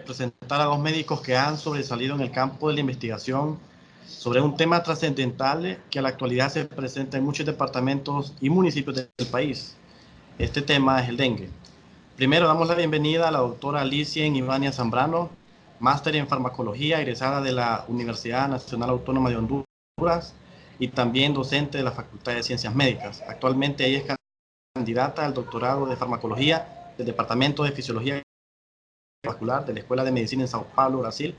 presentar a dos médicos que han sobresalido en el campo de la investigación sobre un tema trascendental que a la actualidad se presenta en muchos departamentos y municipios del país. Este tema es el dengue. Primero damos la bienvenida a la doctora Alicia Ivania Zambrano, máster en farmacología, egresada de la Universidad Nacional Autónoma de Honduras y también docente de la Facultad de Ciencias Médicas. Actualmente ella es candidata al doctorado de farmacología del Departamento de Fisiología Vascular de la Escuela de Medicina en Sao Paulo, Brasil.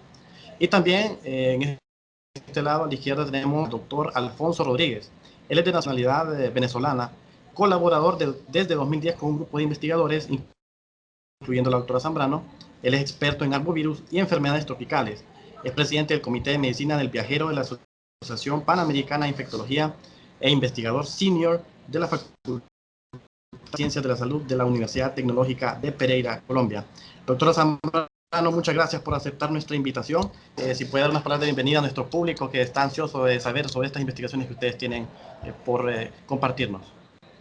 Y también en este lado a la izquierda tenemos al doctor Alfonso Rodríguez. Él es de nacionalidad venezolana, colaborador desde 2010 con un grupo de investigadores, incluyendo la doctora Zambrano. Él es experto en arbovirus y enfermedades tropicales. Es presidente del Comité de Medicina del Viajero de la Asociación Panamericana de Infectología e investigador senior de la Facultad de Ciencias de la Salud de la Universidad Tecnológica de Pereira, Colombia. Doctora Zambrano, muchas gracias por aceptar nuestra invitación. Si puede dar unas palabras de bienvenida a nuestro público que está ansioso de saber sobre estas investigaciones que ustedes tienen por compartirnos.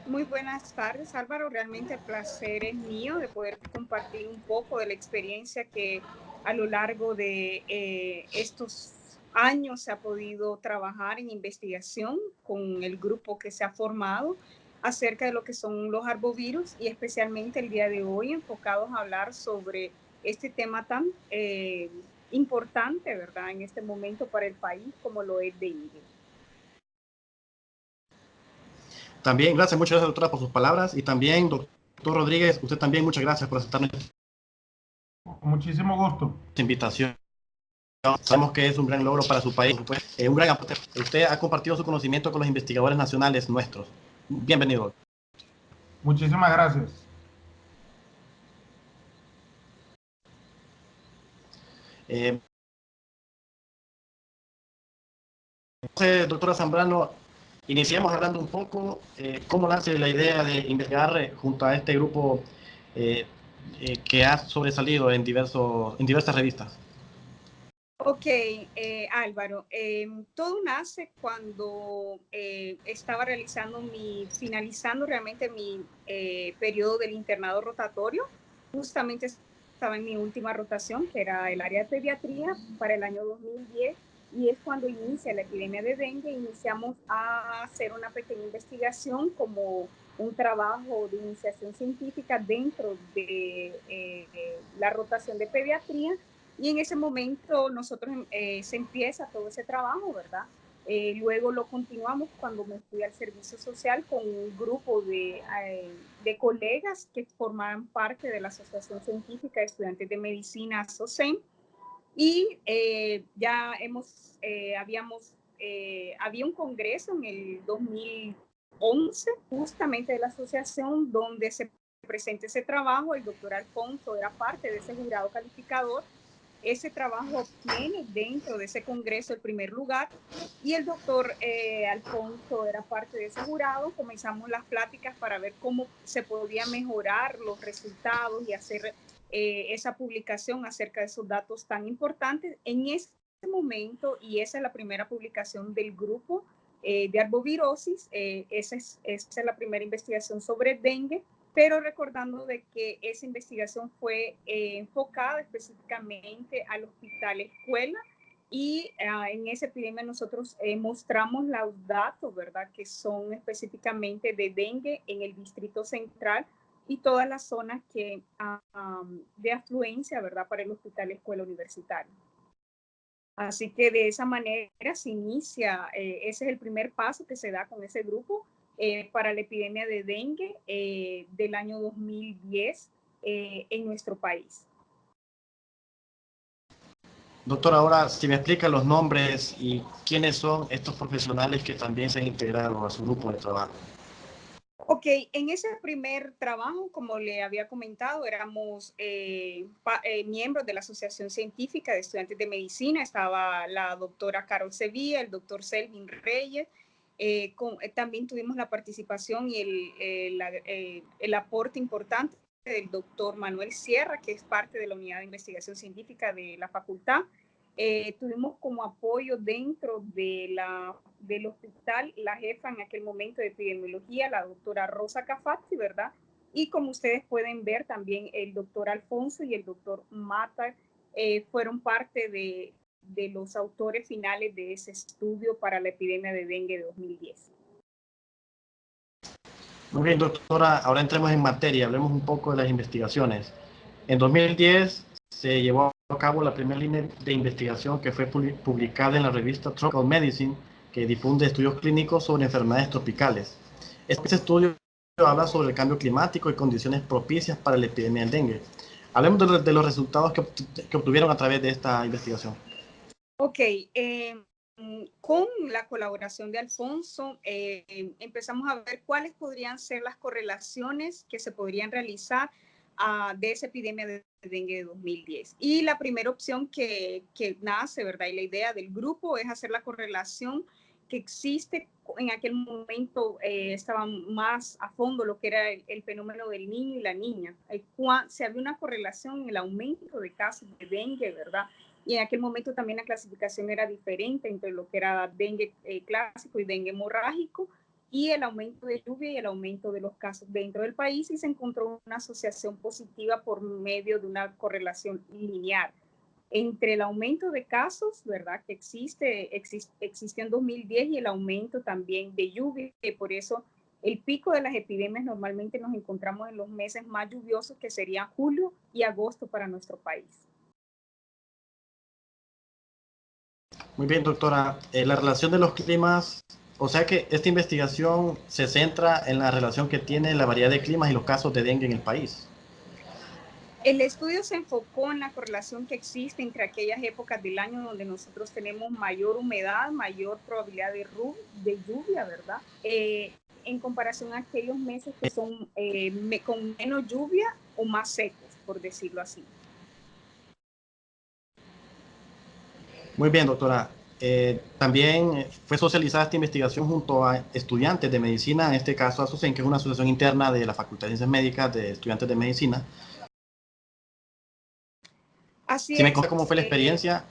Muy buenas tardes, Álvaro. Realmente el placer es mío de poder compartir un poco de la experiencia que a lo largo de estos años se ha podido trabajar en investigación con el grupo que se ha formado acerca de lo que son los arbovirus y especialmente el día de hoy enfocados a hablar sobre este tema tan importante, ¿verdad?, en este momento para el país como lo es dengue. También, gracias, muchas gracias, doctora, por sus palabras. Y también, doctor Rodríguez, usted también, muchas gracias por aceptar nuestra Muchísimo gusto. invitación. Sabemos que es un gran logro para su país, un gran aporte. Usted ha compartido su conocimiento con los investigadores nacionales nuestros. Bienvenido. Muchísimas gracias. Doctora Zambrano, iniciamos hablando un poco cómo nace la idea de investigar junto a este grupo que ha sobresalido en diversas revistas. Ok, Álvaro, todo nace cuando estaba finalizando realmente mi periodo del internado rotatorio. Justamente estaba en mi última rotación, que era el área de pediatría para el año 2010, y es cuando inicia la epidemia de dengue. Iniciamos a hacer una pequeña investigación como un trabajo de iniciación científica dentro de la rotación de pediatría. Y en ese momento nosotros se empieza todo ese trabajo, ¿verdad? Luego lo continuamos cuando me fui al servicio social con un grupo de colegas que formaban parte de la Asociación Científica de Estudiantes de Medicina, ASOCEM, y ya había un congreso en el 2011 justamente de la asociación donde se presenta ese trabajo. El doctor Alfonso era parte de ese jurado calificador. Ese trabajo obtiene dentro de ese congreso el primer lugar y el doctor Alfonso era parte de ese jurado. Comenzamos las pláticas para ver cómo se podía mejorar los resultados y hacer esa publicación acerca de esos datos tan importantes. En ese momento, y esa es la primera publicación del grupo de arbovirosis, esa es la primera investigación sobre dengue, pero recordando de que esa investigación fue enfocada específicamente al hospital escuela y en esa epidemia nosotros mostramos los datos, ¿verdad?, que son específicamente de dengue en el Distrito Central y todas las zonas de afluencia, ¿verdad?, para el hospital escuela universitario. Así que de esa manera se inicia, ese es el primer paso que se da con ese grupo para la epidemia de dengue del año 2010 en nuestro país. Doctor, ahora si me explica los nombres y quiénes son estos profesionales que también se han integrado a su grupo de trabajo. Ok, en ese primer trabajo, como le había comentado, éramos miembros de la Asociación Científica de Estudiantes de Medicina. Estaba la doctora Carol Sevilla, el doctor Selvin Reyes. También tuvimos la participación y el aporte importante del doctor Manuel Sierra, que es parte de la unidad de investigación científica de la facultad. Tuvimos como apoyo dentro del hospital la jefa en aquel momento de epidemiología, la doctora Rosa Cafati, ¿verdad? Y como ustedes pueden ver también el doctor Alfonso y el doctor Mata fueron parte de los autores finales de ese estudio para la epidemia de dengue de 2010. Muy bien, doctora, ahora entremos en materia, hablemos un poco de las investigaciones. En 2010 se llevó a cabo la primera línea de investigación que fue publicada en la revista Tropical Medicine, que difunde estudios clínicos sobre enfermedades tropicales. Este estudio habla sobre el cambio climático y condiciones propicias para la epidemia del dengue. Hablemos de los resultados que obtuvieron a través de esta investigación. Ok, con la colaboración de Alfonso, empezamos a ver cuáles podrían ser las correlaciones que se podrían realizar de esa epidemia de dengue de 2010. Y la primera opción que nace, ¿verdad? Y la idea del grupo es hacer la correlación que existe. En aquel momento estaba más a fondo lo que era el fenómeno del niño y la niña. Se había una correlación en el aumento de casos de dengue, ¿verdad? Y en aquel momento también la clasificación era diferente entre lo que era dengue clásico y dengue hemorrágico, y el aumento de lluvia y el aumento de los casos dentro del país, y se encontró una asociación positiva por medio de una correlación lineal entre el aumento de casos, ¿verdad?, que existió en 2010, y el aumento también de lluvia, y por eso el pico de las epidemias normalmente nos encontramos en los meses más lluviosos, que serían julio y agosto para nuestro país. Muy bien, doctora. La relación de los climas, o sea que esta investigación se centra en la relación que tiene la variedad de climas y los casos de dengue en el país. El estudio se enfocó en la correlación que existe entre aquellas épocas del año donde nosotros tenemos mayor humedad, mayor probabilidad de lluvia, ¿verdad? En comparación a aquellos meses que son con menos lluvia o más secos, por decirlo así. Muy bien, doctora. También fue socializada esta investigación junto a estudiantes de medicina, en este caso ASOCEN, que es una asociación interna de la Facultad de Ciencias Médicas de Estudiantes de Medicina. Así Si me es. cuenta cómo fue la experiencia,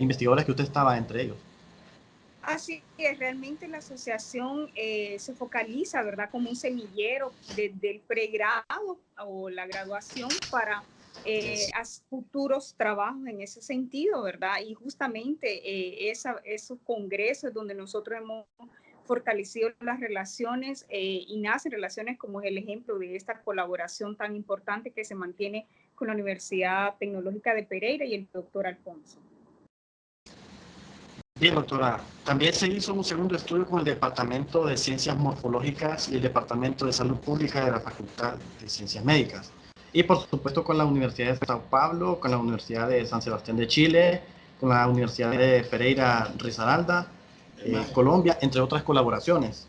investigadores que usted estaba entre ellos. Así es, realmente la asociación se focaliza, ¿verdad?, como un semillero desde el pregrado o la graduación para futuros trabajos en ese sentido, ¿verdad? Y justamente esos congresos donde nosotros hemos fortalecido las relaciones y nacen relaciones, como es el ejemplo de esta colaboración tan importante que se mantiene con la Universidad Tecnológica de Pereira y el doctor Alfonso. Bien, doctora. También se hizo un segundo estudio con el Departamento de Ciencias Morfológicas y el Departamento de Salud Pública de la Facultad de Ciencias Médicas. Y por supuesto con la Universidad de Sao Paulo, con la Universidad de San Sebastián de Chile, con la Universidad de Pereira Risaralda, Colombia, entre otras colaboraciones.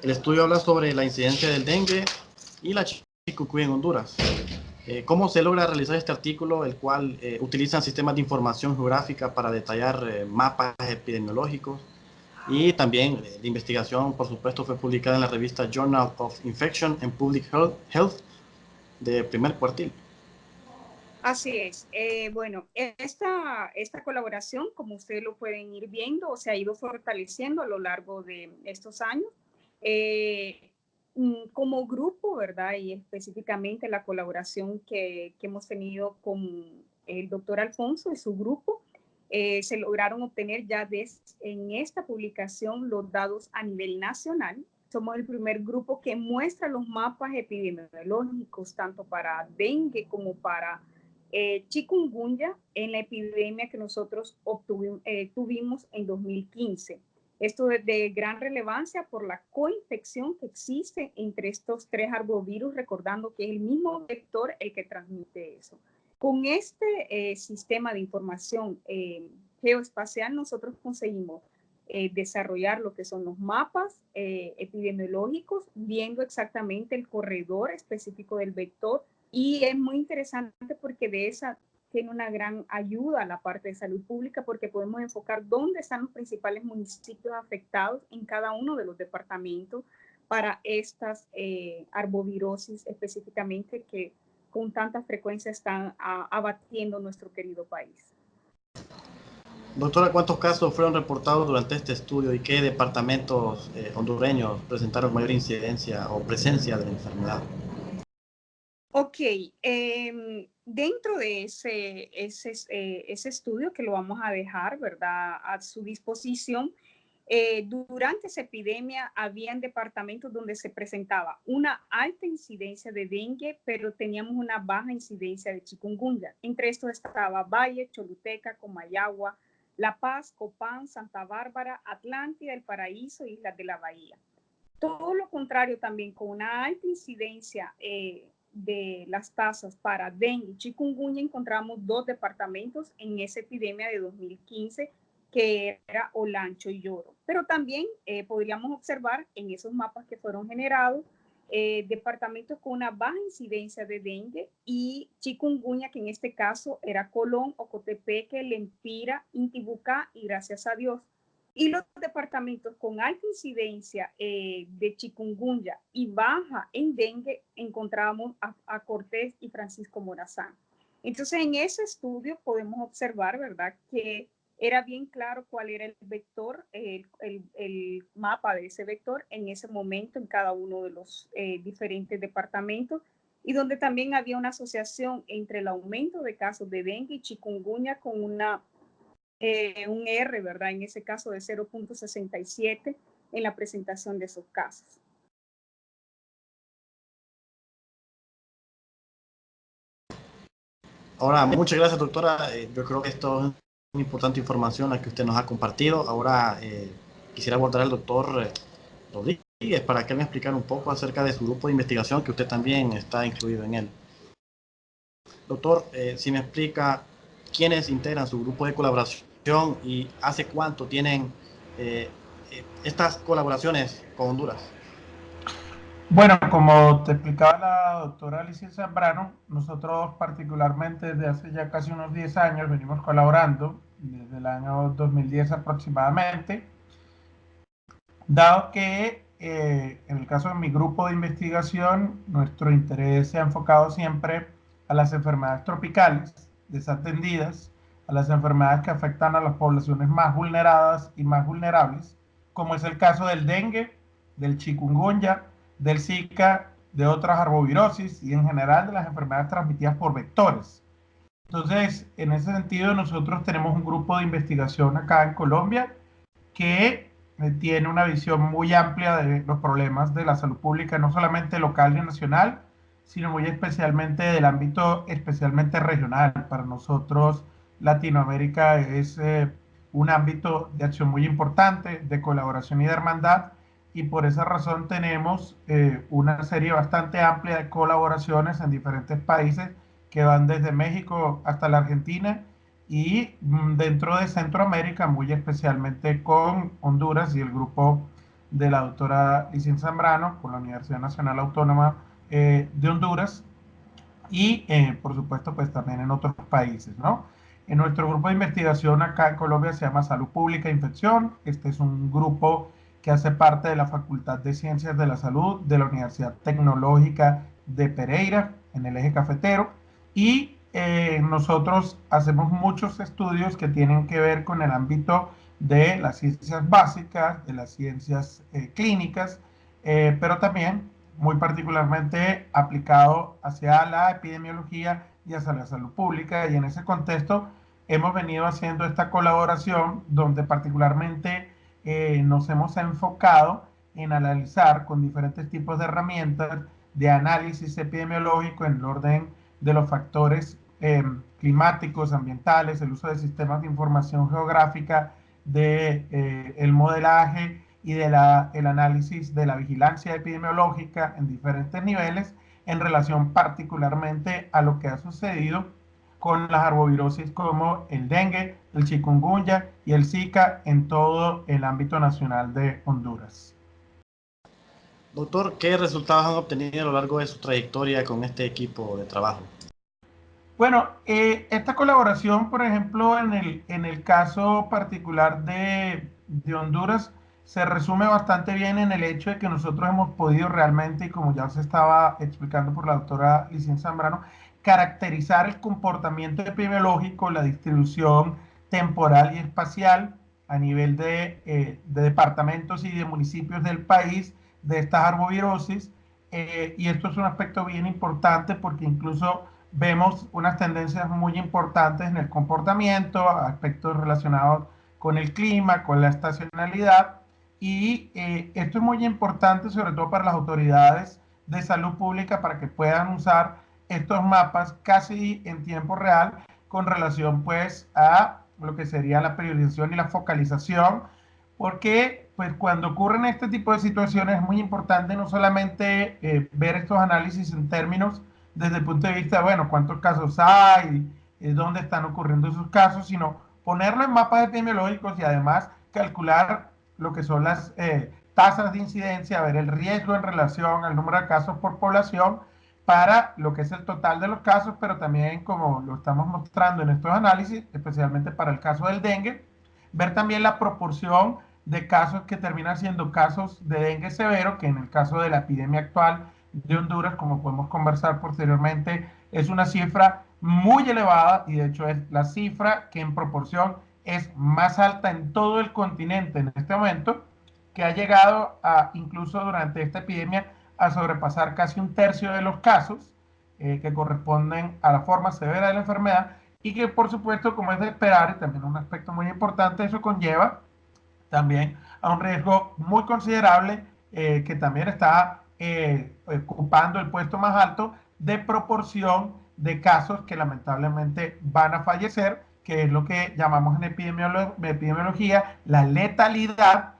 El estudio habla sobre la incidencia del dengue y la chikungunya en Honduras. ¿Cómo se logra realizar este artículo, el cual utiliza sistemas de información geográfica para detallar mapas epidemiológicos? Y también la investigación, por supuesto, fue publicada en la revista Journal of Infection and Public Health de primer cuartil. Así es. Bueno, esta colaboración, como ustedes lo pueden ir viendo, se ha ido fortaleciendo a lo largo de estos años. Como grupo, ¿verdad? Y específicamente la colaboración que hemos tenido con el doctor Alfonso y su grupo, se lograron obtener ya en esta publicación los datos a nivel nacional. Somos el primer grupo que muestra los mapas epidemiológicos, tanto para dengue como para chikungunya, en la epidemia que nosotros tuvimos en 2015. Esto es de gran relevancia por la coinfección que existe entre estos tres arbovirus, recordando que es el mismo vector el que transmite eso. Con este sistema de información geoespacial, nosotros conseguimos desarrollar lo que son los mapas epidemiológicos, viendo exactamente el corredor específico del vector, y es muy interesante porque de esa tiene una gran ayuda a la parte de salud pública, porque podemos enfocar dónde están los principales municipios afectados en cada uno de los departamentos para estas arbovirosis específicamente que con tanta frecuencia están abatiendo nuestro querido país. Doctora, ¿cuántos casos fueron reportados durante este estudio y qué departamentos hondureños presentaron mayor incidencia o presencia de la enfermedad? Ok, dentro de ese estudio que lo vamos a dejar, ¿verdad?, a su disposición, durante esa epidemia habían departamentos donde se presentaba una alta incidencia de dengue, pero teníamos una baja incidencia de chikungunya. Entre estos estaba Valle, Choluteca, Comayagua, La Paz, Copán, Santa Bárbara, Atlántida, El Paraíso, Islas de la Bahía. Todo lo contrario también, con una alta incidencia de las tasas para dengue y chikungunya, encontramos dos departamentos en esa epidemia de 2015, que era Olancho y Lloro. Pero también podríamos observar en esos mapas que fueron generados departamentos con una baja incidencia de dengue y chikungunya, que en este caso era Colón, Ocotepeque, Lempira, Intibucá y Gracias a Dios. Y los departamentos con alta incidencia de chikungunya y baja en dengue encontramos a Cortés y Francisco Morazán. Entonces, en ese estudio podemos observar, ¿verdad?, que era bien claro cuál era el vector, el mapa de ese vector en ese momento en cada uno de los diferentes departamentos, y donde también había una asociación entre el aumento de casos de dengue y chikungunya con un R, ¿verdad?, en ese caso de 0.67 en la presentación de esos casos. Ahora, muchas gracias, doctora. Yo creo que esto es una importante información la que usted nos ha compartido. Ahora quisiera abordar al doctor Rodríguez para que él me explicara un poco acerca de su grupo de investigación, que usted también está incluido en él. Doctor, si me explica quiénes integran su grupo de colaboración y hace cuánto tienen estas colaboraciones con Honduras. Bueno, como te explicaba la doctora Alicia Zambrano, nosotros particularmente desde hace ya casi unos 10 años venimos colaborando, desde el año 2010 aproximadamente, dado que en el caso de mi grupo de investigación, nuestro interés se ha enfocado siempre a las enfermedades tropicales desatendidas, a las enfermedades que afectan a las poblaciones más vulneradas y más vulnerables, como es el caso del dengue, del chikungunya, del Zika, de otras arbovirosis y en general de las enfermedades transmitidas por vectores. Entonces, en ese sentido, nosotros tenemos un grupo de investigación acá en Colombia que tiene una visión muy amplia de los problemas de la salud pública, no solamente local y nacional, sino muy especialmente del ámbito especialmente regional. Para nosotros, Latinoamérica es un ámbito de acción muy importante, de colaboración y de hermandad, y por esa razón tenemos una serie bastante amplia de colaboraciones en diferentes países que van desde México hasta la Argentina, y dentro de Centroamérica, muy especialmente con Honduras y el grupo de la doctora Licen Zambrano con la Universidad Nacional Autónoma de Honduras, y por supuesto pues también en otros países, ¿no? En nuestro grupo de investigación acá en Colombia se llama Salud Pública e Infección. Este es un grupo que hace parte de la Facultad de Ciencias de la Salud de la Universidad Tecnológica de Pereira, en el eje cafetero, y nosotros hacemos muchos estudios que tienen que ver con el ámbito de las ciencias básicas, de las ciencias clínicas, pero también muy particularmente aplicado hacia la epidemiología y hacia la salud pública, y en ese contexto hemos venido haciendo esta colaboración donde particularmente nos hemos enfocado en analizar con diferentes tipos de herramientas de análisis epidemiológico en el orden de los factores climáticos, ambientales, el uso de sistemas de información geográfica, de el modelaje y del análisis de la vigilancia epidemiológica en diferentes niveles en relación particularmente a lo que ha sucedido con las arbovirosis como el dengue, el chikungunya y el Zika en todo el ámbito nacional de Honduras. Doctor, ¿qué resultados han obtenido a lo largo de su trayectoria con este equipo de trabajo? Bueno, esta colaboración, por ejemplo, en el caso particular de Honduras, se resume bastante bien en el hecho de que nosotros hemos podido realmente, y como ya se estaba explicando por la doctora Licen Zambrano, caracterizar el comportamiento epidemiológico, la distribución temporal y espacial a nivel de departamentos y de municipios del país de estas arbovirosis, y esto es un aspecto bien importante porque incluso vemos unas tendencias muy importantes en el comportamiento, aspectos relacionados con el clima, con la estacionalidad, y esto es muy importante sobre todo para las autoridades de salud pública para que puedan usar estos mapas casi en tiempo real con relación pues a lo que sería la priorización y la focalización, porque pues cuando ocurren este tipo de situaciones es muy importante no solamente ver estos análisis en términos desde el punto de vista, bueno, cuántos casos hay, dónde están ocurriendo esos casos, sino ponerlo en mapas epidemiológicos y además calcular lo que son las tasas de incidencia, ver el riesgo en relación al número de casos por población para lo que es el total de los casos, pero también como lo estamos mostrando en estos análisis, especialmente para el caso del dengue, ver también la proporción de casos que terminan siendo casos de dengue severo, que en el caso de la epidemia actual de Honduras, como podemos conversar posteriormente, es una cifra muy elevada y de hecho es la cifra que en proporción es más alta en todo el continente en este momento, que ha llegado a, incluso durante esta epidemia, a sobrepasar casi un tercio de los casos que corresponden a la forma severa de la enfermedad y que por supuesto, como es de esperar, y también un aspecto muy importante, eso conlleva también a un riesgo muy considerable que también está ocupando el puesto más alto de proporción de casos que lamentablemente van a fallecer, que es lo que llamamos en epidemiología la letalidad,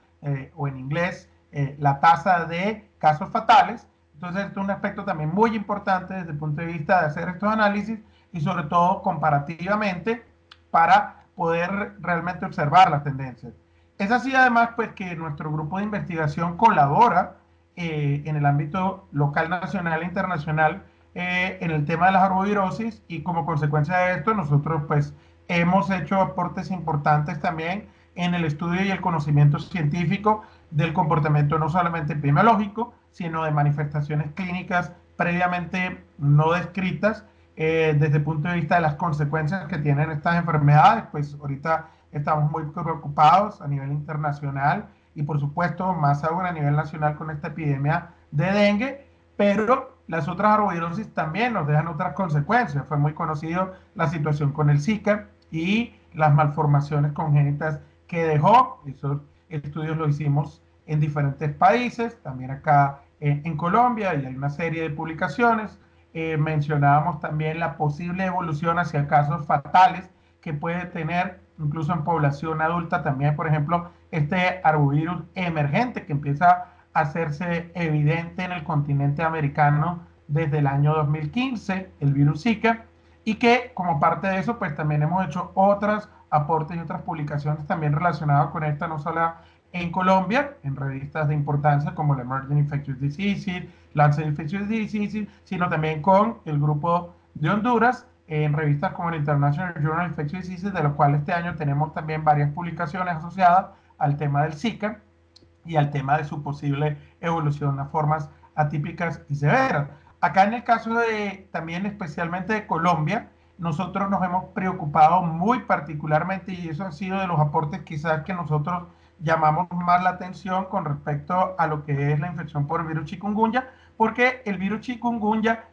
o en inglés la tasa de casos fatales. Entonces, esto es un aspecto también muy importante desde el punto de vista de hacer estos análisis y sobre todo comparativamente para poder realmente observar las tendencias. Es así además pues que nuestro grupo de investigación colabora en el ámbito local, nacional e internacional en el tema de las arbovirosis y como consecuencia de esto nosotros pues hemos hecho aportes importantes también en el estudio y el conocimiento científico del comportamiento no solamente epidemiológico, sino de manifestaciones clínicas previamente no descritas desde el punto de vista de las consecuencias que tienen estas enfermedades. Pues ahorita estamos muy preocupados a nivel internacional y por supuesto más aún a nivel nacional con esta epidemia de dengue, pero las otras arbovirosis también nos dejan otras consecuencias. Fue muy conocido la situación con el Zika y las malformaciones congénitas que dejó. Esos estudios los hicimos en diferentes países, también acá en Colombia, y hay una serie de publicaciones. Mencionábamos también la posible evolución hacia casos fatales que puede tener incluso en población adulta también, por ejemplo, este arbovirus emergente que empieza a hacerse evidente en el continente americano desde el año 2015, el virus Zika, y que como parte de eso, pues también hemos hecho otros aportes y otras publicaciones también relacionadas con esta, no solo en Colombia, en revistas de importancia como la Emerging Infectious Diseases, Lancet Infectious Diseases, sino también con el grupo de Honduras, en revistas como el International Journal of Infectious Diseases, de los cuales este año tenemos también varias publicaciones asociadas al tema del Zika y al tema de su posible evolución a formas atípicas y severas. Acá en el caso de también especialmente de Colombia, nosotros nos hemos preocupado muy particularmente y eso ha sido de los aportes quizás que nosotros llamamos más la atención con respecto a lo que es la infección por el virus chikungunya, porque el virus chikungunya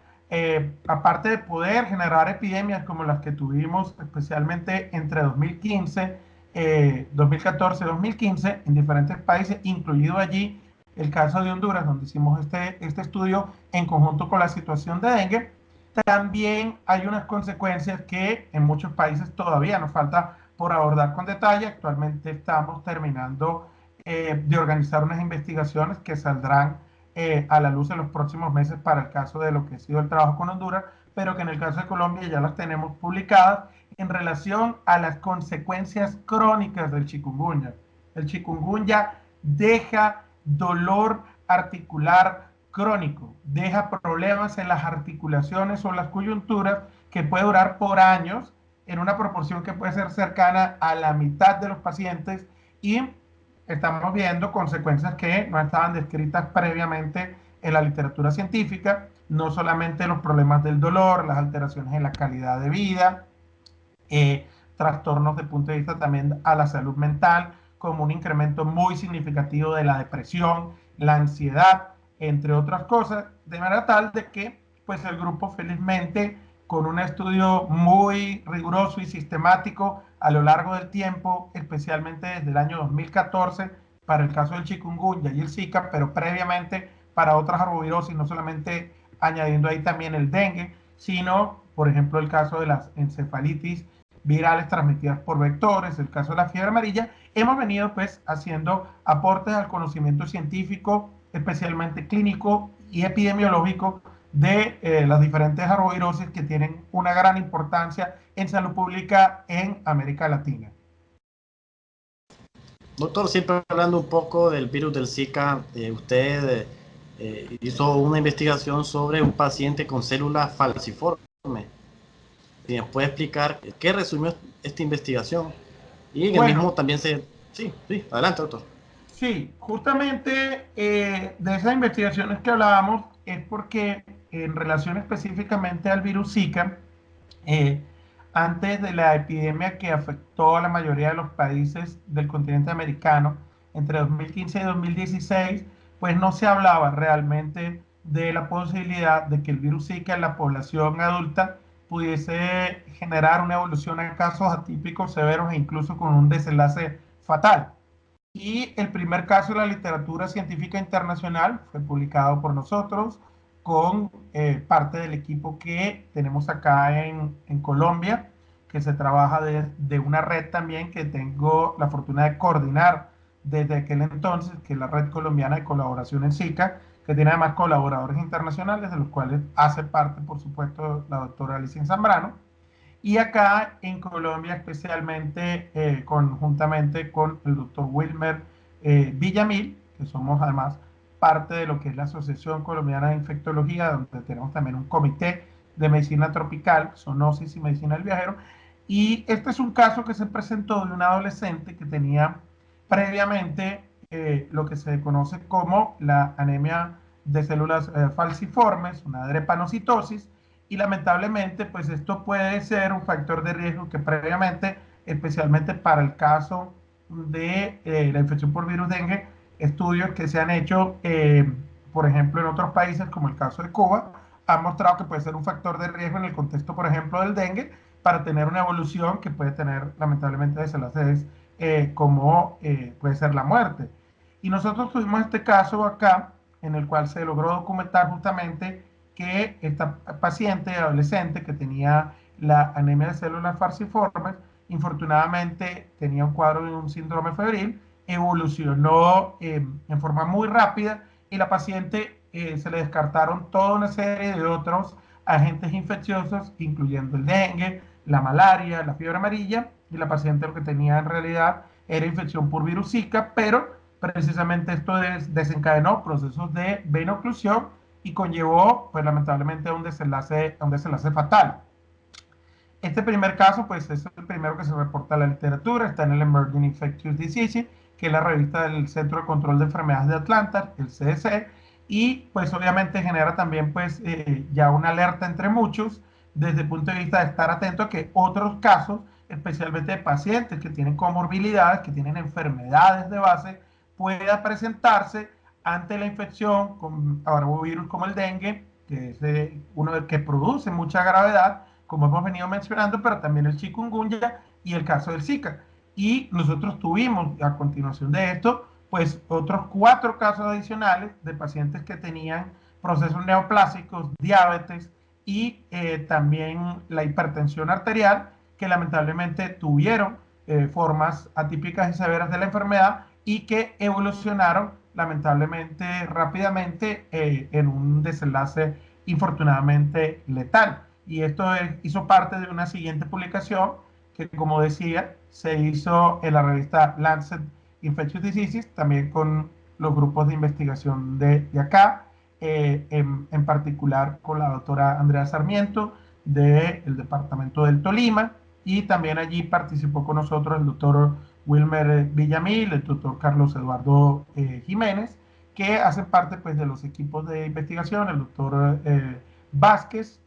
aparte de poder generar epidemias como las que tuvimos especialmente entre 2015, 2014-2015 en diferentes países, incluido allí el caso de Honduras, donde hicimos este estudio en conjunto con la situación de dengue, también hay unas consecuencias que en muchos países todavía nos falta por abordar con detalle. Actualmente estamos terminando de organizar unas investigaciones que saldrán a la luz en los próximos meses para el caso de lo que ha sido el trabajo con Honduras, pero que en el caso de Colombia ya las tenemos publicadas en relación a las consecuencias crónicas del chikungunya. El chikungunya deja dolor articular crónico, deja problemas en las articulaciones o las coyunturas que puede durar por años en una proporción que puede ser cercana a la mitad de los pacientes y estamos viendo consecuencias que no estaban descritas previamente en la literatura científica, no solamente los problemas del dolor, las alteraciones en la calidad de vida, trastornos de punto de vista también a la salud mental, como un incremento muy significativo de la depresión, la ansiedad, entre otras cosas, de manera tal de que pues el grupo felizmente con un estudio muy riguroso y sistemático a lo largo del tiempo, especialmente desde el año 2014 para el caso del chikungunya y el Zika, pero previamente para otras arbovirosis, no solamente añadiendo ahí también el dengue, sino, por ejemplo, el caso de las encefalitis virales transmitidas por vectores, el caso de la fiebre amarilla, hemos venido pues haciendo aportes al conocimiento científico, especialmente clínico y epidemiológico de las diferentes arbovirosis que tienen una gran importancia en salud pública en América Latina. Doctor, siempre hablando un poco del virus del Zika, usted hizo una investigación sobre un paciente con células falciformes. ¿Me puede explicar qué resumió esta investigación? Y en el mismo también se... Sí, sí, adelante, doctor. Sí, justamente de esas investigaciones que hablábamos es porque en relación específicamente al virus Zika, antes de la epidemia que afectó a la mayoría de los países del continente americano, entre 2015 y 2016, pues no se hablaba realmente de la posibilidad de que el virus Zika en la población adulta pudiese generar una evolución a casos atípicos severos e incluso con un desenlace fatal. Y el primer caso de la literatura científica internacional fue publicado por nosotros con parte del equipo que tenemos acá en Colombia, que se trabaja de una red también que tengo la fortuna de coordinar desde aquel entonces, que es la Red Colombiana de Colaboración en Zika, que tiene además colaboradores internacionales, de los cuales hace parte, por supuesto, la doctora Alicia Zambrano. Y acá en Colombia, especialmente conjuntamente con el doctor Wilmer Villamil, que somos además parte de lo que es la Asociación Colombiana de Infectología, donde tenemos también un comité de medicina tropical, zoonosis y medicina del viajero. Y este es un caso que se presentó de un adolescente que tenía previamente lo que se conoce como la anemia de células falciformes, una drepanocitosis, y lamentablemente pues esto puede ser un factor de riesgo que previamente, especialmente para el caso de la infección por virus dengue, estudios que se han hecho, por ejemplo, en otros países como el caso de Cuba, han mostrado que puede ser un factor de riesgo en el contexto, por ejemplo, del dengue, para tener una evolución que puede tener lamentablemente desenlaces como puede ser la muerte. Y nosotros tuvimos este caso acá, en el cual se logró documentar justamente que esta paciente adolescente que tenía la anemia de células falciformes, infortunadamente tenía un cuadro de un síndrome febril, evolucionó en forma muy rápida y la paciente se le descartaron toda una serie de otros agentes infecciosos, incluyendo el dengue, la malaria, la fiebre amarilla, y la paciente lo que tenía en realidad era infección por virus Zika, pero precisamente esto desencadenó procesos de venoclusión y conllevó, pues lamentablemente, a un desenlace fatal. Este primer caso, pues es el primero que se reporta en la literatura, está en el Emerging Infectious Diseases, que es la revista del Centro de Control de Enfermedades de Atlanta, el CDC, y pues obviamente genera también pues ya una alerta entre muchos, desde el punto de vista de estar atento a que otros casos, especialmente de pacientes que tienen comorbilidades, que tienen enfermedades de base, pueda presentarse ante la infección con arbovirus como el dengue, que es uno que produce mucha gravedad, como hemos venido mencionando, pero también el chikungunya y el caso del Zika. Y nosotros tuvimos, a continuación de esto, pues otros 4 casos adicionales de pacientes que tenían procesos neoplásicos, diabetes y también la hipertensión arterial, que lamentablemente tuvieron formas atípicas y severas de la enfermedad y que evolucionaron lamentablemente rápidamente en un desenlace infortunadamente letal. Y esto hizo parte de una siguiente publicación que, como decía, se hizo en la revista Lancet Infectious Diseases, también con los grupos de investigación de acá, en particular con la doctora Andrea Sarmiento del departamento del Tolima, y también allí participó con nosotros el doctor Wilmer Villamil, el doctor Carlos Eduardo Jiménez, que hacen parte pues de los equipos de investigación, el doctor Vázquez,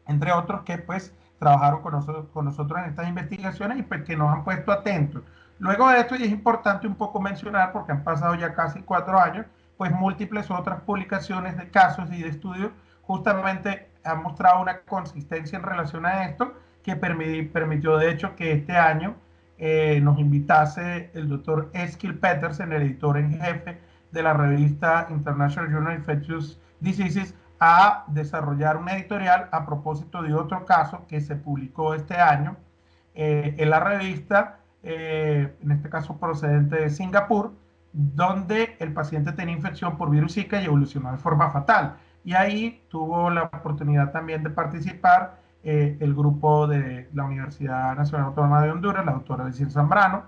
entre otros, que pues trabajaron con nosotros en estas investigaciones y pues que nos han puesto atentos. Luego de esto, y es importante un poco mencionar, porque han pasado ya casi 4 años, pues múltiples otras publicaciones de casos y de estudios justamente han mostrado una consistencia en relación a esto que permitió de hecho que este año nos invitase el doctor Eskil Petersen, el editor en jefe de la revista International Journal of Infectious Diseases, a desarrollar una editorial a propósito de otro caso que se publicó este año en la revista, en este caso procedente de Singapur, donde el paciente tenía infección por virus Zika y evolucionó de forma fatal. Y ahí tuvo la oportunidad también de participar el grupo de la Universidad Nacional Autónoma de Honduras, la doctora Alicia Zambrano,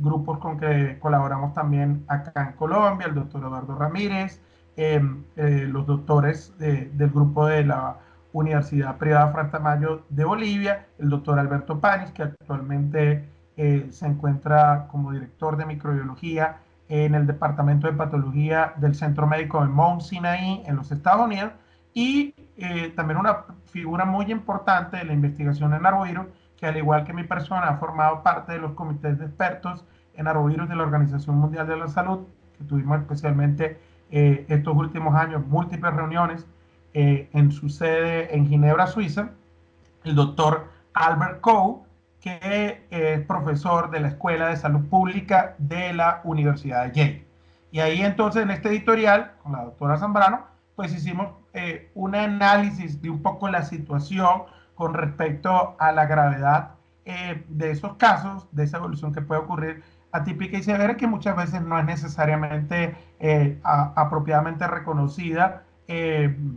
grupos con que colaboramos también acá en Colombia, el doctor Eduardo Ramírez, los doctores del grupo de la Universidad Privada Fray Tamayo de Bolivia, el doctor Alberto Panis, que actualmente se encuentra como director de microbiología en el Departamento de Patología del Centro Médico de Mount Sinai en los Estados Unidos, y también una figura muy importante de la investigación en arbovirus, que al igual que mi persona ha formado parte de los comités de expertos en arbovirus de la Organización Mundial de la Salud, que tuvimos especialmente estos últimos años múltiples reuniones en su sede en Ginebra, Suiza, el doctor Albert Coe, que es profesor de la Escuela de Salud Pública de la Universidad de Yale. Y ahí entonces en este editorial, con la doctora Zambrano, pues hicimos un análisis de un poco la situación con respecto a la gravedad de esos casos, de esa evolución que puede ocurrir atípica y severa, que muchas veces no es necesariamente apropiadamente reconocida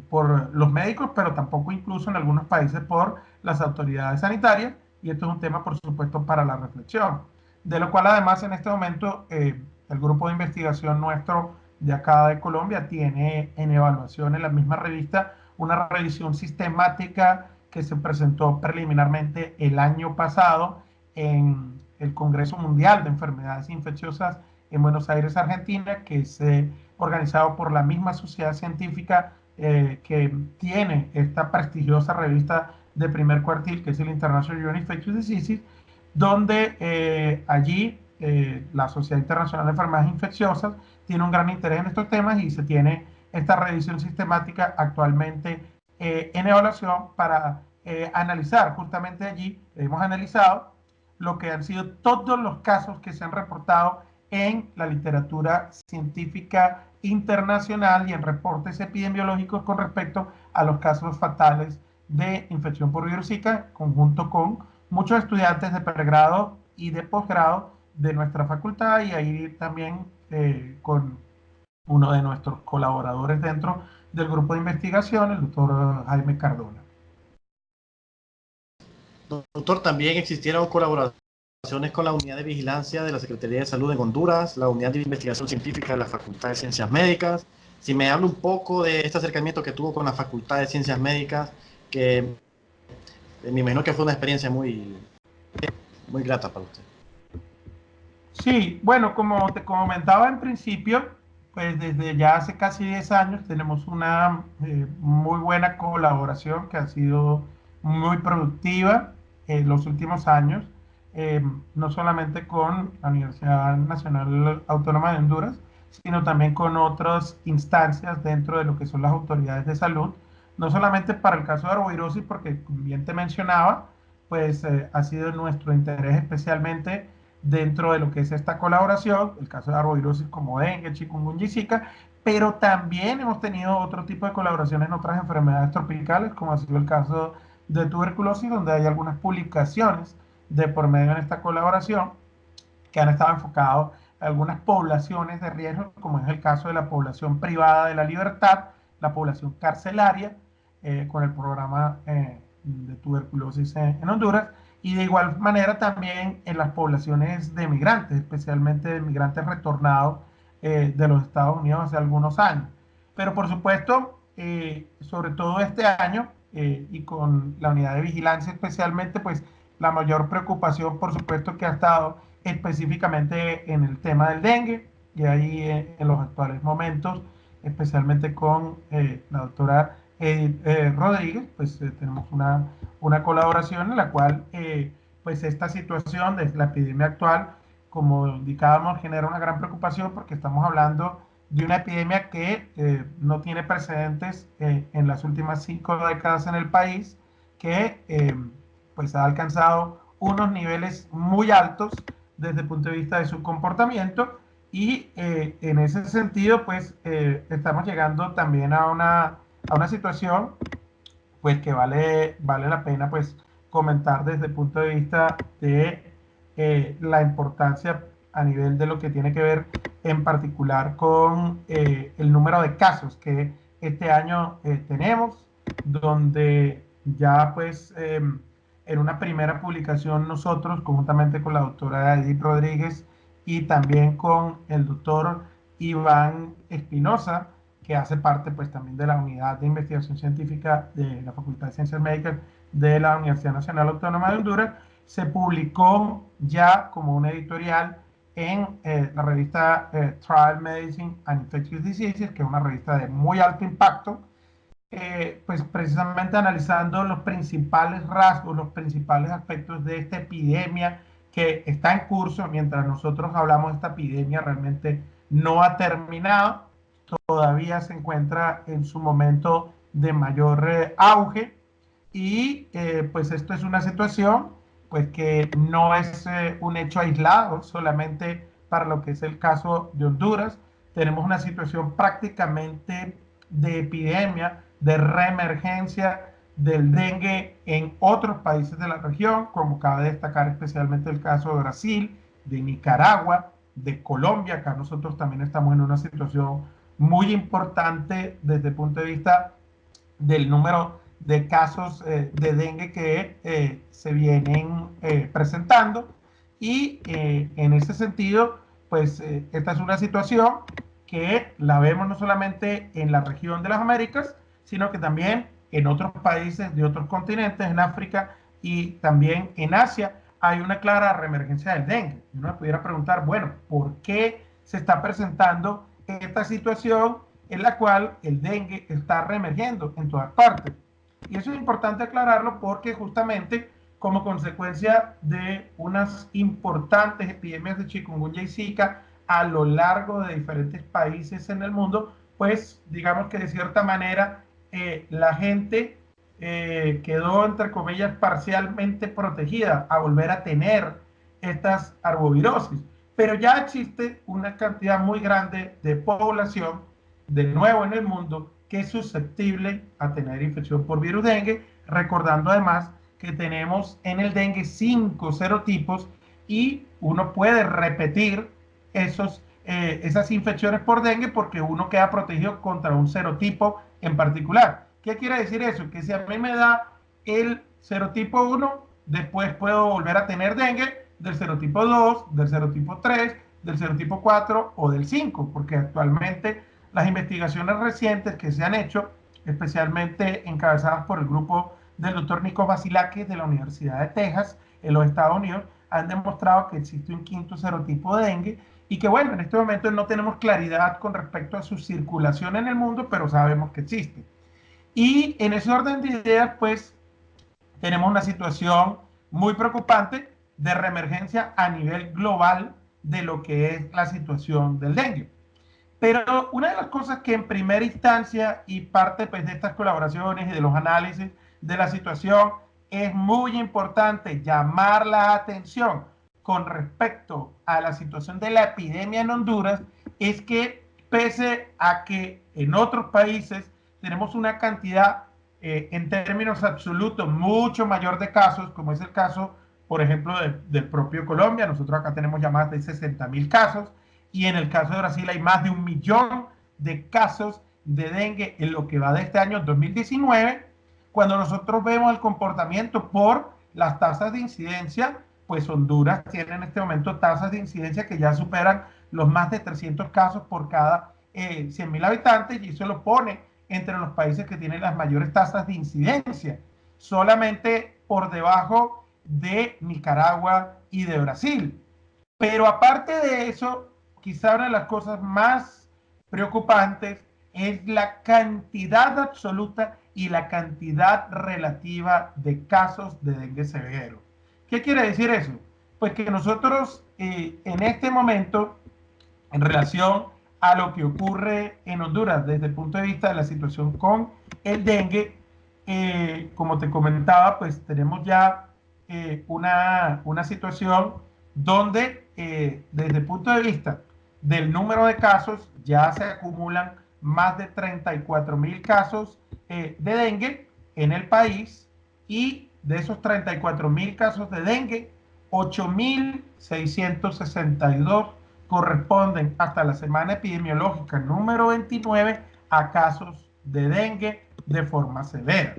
por los médicos, pero tampoco incluso en algunos países por las autoridades sanitarias, y esto es un tema, por supuesto, para la reflexión. De lo cual, además, en este momento, el grupo de investigación nuestro de acá de Colombia tiene en evaluación en la misma revista una revisión sistemática que se presentó preliminarmente el año pasado en el Congreso Mundial de Enfermedades Infecciosas en Buenos Aires, Argentina, que es organizado por la misma sociedad científica que tiene esta prestigiosa revista de primer cuartil, que es el International Journal of Infectious Diseases, donde allí la Sociedad Internacional de Enfermedades Infecciosas tiene un gran interés en estos temas y se tiene esta revisión sistemática actualmente en evaluación para analizar. Justamente allí hemos analizado lo que han sido todos los casos que se han reportado en la literatura científica internacional y en reportes epidemiológicos con respecto a los casos fatales de infección por virus Zika, conjunto con muchos estudiantes de pregrado y de posgrado de nuestra facultad, y ahí también con uno de nuestros colaboradores dentro del grupo de investigación, el doctor Jaime Cardona. Doctor, también existieron colaboraciones con la Unidad de Vigilancia de la Secretaría de Salud en Honduras, la Unidad de Investigación Científica de la Facultad de Ciencias Médicas. Si me habla un poco de este acercamiento que tuvo con la Facultad de Ciencias Médicas, que me imagino que fue una experiencia muy grata para usted. Sí, bueno, como te comentaba en principio, pues desde ya hace casi 10 años tenemos una muy buena colaboración que ha sido muy productiva en los últimos años, no solamente con la Universidad Nacional Autónoma de Honduras, sino también con otras instancias dentro de lo que son las autoridades de salud, no solamente para el caso de arbovirosis, porque como bien te mencionaba, pues ha sido nuestro interés especialmente dentro de lo que es esta colaboración, el caso de arbovirosis como dengue, chikungunya y zika, pero también hemos tenido otro tipo de colaboraciones en otras enfermedades tropicales, como ha sido el caso de tuberculosis, donde hay algunas publicaciones de por medio en esta colaboración que han estado enfocados a algunas poblaciones de riesgo, como es el caso de la población privada de la libertad, la población carcelaria, con el programa de tuberculosis en Honduras, y de igual manera también en las poblaciones de migrantes, especialmente de migrantes retornados de los Estados Unidos hace algunos años. Pero por supuesto, sobre todo este año, y con la unidad de vigilancia especialmente, pues la mayor preocupación por supuesto que ha estado específicamente en el tema del dengue, y ahí en los actuales momentos, especialmente con la doctora Rodríguez, pues tenemos una colaboración en la cual pues esta situación de la epidemia actual, como indicábamos, genera una gran preocupación porque estamos hablando de una epidemia que no tiene precedentes en las últimas 5 décadas en el país, que pues ha alcanzado unos niveles muy altos desde el punto de vista de su comportamiento, y en ese sentido pues estamos llegando también a una situación pues que vale la pena pues comentar desde el punto de vista de la importancia a nivel de lo que tiene que ver en particular con el número de casos que este año tenemos, donde ya pues en una primera publicación nosotros, conjuntamente con la doctora Edith Rodríguez y también con el doctor Iván Espinosa, que hace parte pues también de la unidad de investigación científica de la Facultad de Ciencias Médicas de la Universidad Nacional Autónoma de Honduras, se publicó ya como un editorial en la revista Trial Medicine and Infectious Diseases, que es una revista de muy alto impacto, pues precisamente analizando los principales rasgos, los principales aspectos de esta epidemia que está en curso. Mientras nosotros hablamos de esta epidemia, realmente no ha terminado, todavía se encuentra en su momento de mayor auge, y pues esto es una situación pues que no es un hecho aislado solamente para lo que es el caso de Honduras. Tenemos una situación prácticamente de epidemia, de reemergencia del dengue en otros países de la región, como cabe destacar especialmente el caso de Brasil, de Nicaragua, de Colombia. Acá nosotros también estamos en una situación muy importante desde el punto de vista del número de casos de dengue que se vienen presentando, y en ese sentido pues esta es una situación que la vemos no solamente en la región de las Américas, sino que también en otros países de otros continentes, en África y también en Asia hay una clara reemergencia del dengue. Uno pudiera preguntar, bueno, ¿por qué se está presentando esta situación en la cual el dengue está reemergiendo en todas partes? Y eso es importante aclararlo porque justamente como consecuencia de unas importantes epidemias de chikungunya y zika a lo largo de diferentes países en el mundo, pues digamos que de cierta manera la gente quedó, entre comillas, parcialmente protegida a volver a tener estas arbovirosis. Pero ya existe una cantidad muy grande de población, de nuevo en el mundo, que es susceptible a tener infección por virus dengue, recordando además que tenemos en el dengue 5 serotipos y uno puede repetir esas infecciones por dengue porque uno queda protegido contra un serotipo en particular. ¿Qué quiere decir eso? Que si a mí me da el serotipo 1, después puedo volver a tener dengue del serotipo 2, del serotipo 3, del serotipo 4 o del 5, porque actualmente las investigaciones recientes que se han hecho, especialmente encabezadas por el grupo del doctor Nico Vasilakis de la Universidad de Texas en los Estados Unidos, han demostrado que existe un quinto serotipo de dengue y que, bueno, en este momento no tenemos claridad con respecto a su circulación en el mundo, pero sabemos que existe. Y en ese orden de ideas, pues, tenemos una situación muy preocupante de reemergencia a nivel global de lo que es la situación del dengue. Pero una de las cosas que en primera instancia y parte pues, de estas colaboraciones y de los análisis de la situación es muy importante llamar la atención con respecto a la situación de la epidemia en Honduras es que pese a que en otros países tenemos una cantidad en términos absolutos mucho mayor de casos, como es el caso, por ejemplo, del propio Colombia. Nosotros acá tenemos ya más de 60.000 casos, y en el caso de Brasil hay más de 1 millón de casos de dengue en lo que va de este año 2019. Cuando nosotros vemos el comportamiento por las tasas de incidencia, pues Honduras tiene en este momento tasas de incidencia que ya superan los más de 300 casos por cada 100.000 habitantes, y eso lo pone entre los países que tienen las mayores tasas de incidencia, solamente por debajo de Nicaragua y de Brasil. Pero aparte de eso, quizá una de las cosas más preocupantes es la cantidad absoluta y la cantidad relativa de casos de dengue severo. ¿Qué quiere decir eso? Pues que nosotros en este momento, en relación a lo que ocurre en Honduras desde el punto de vista de la situación con el dengue, como te comentaba, pues tenemos ya una situación donde desde el punto de vista del número de casos ya se acumulan más de 34.000 casos de dengue en el país, y de esos 34.000 casos de dengue, 8.662 corresponden hasta la semana epidemiológica número 29 a casos de dengue de forma severa.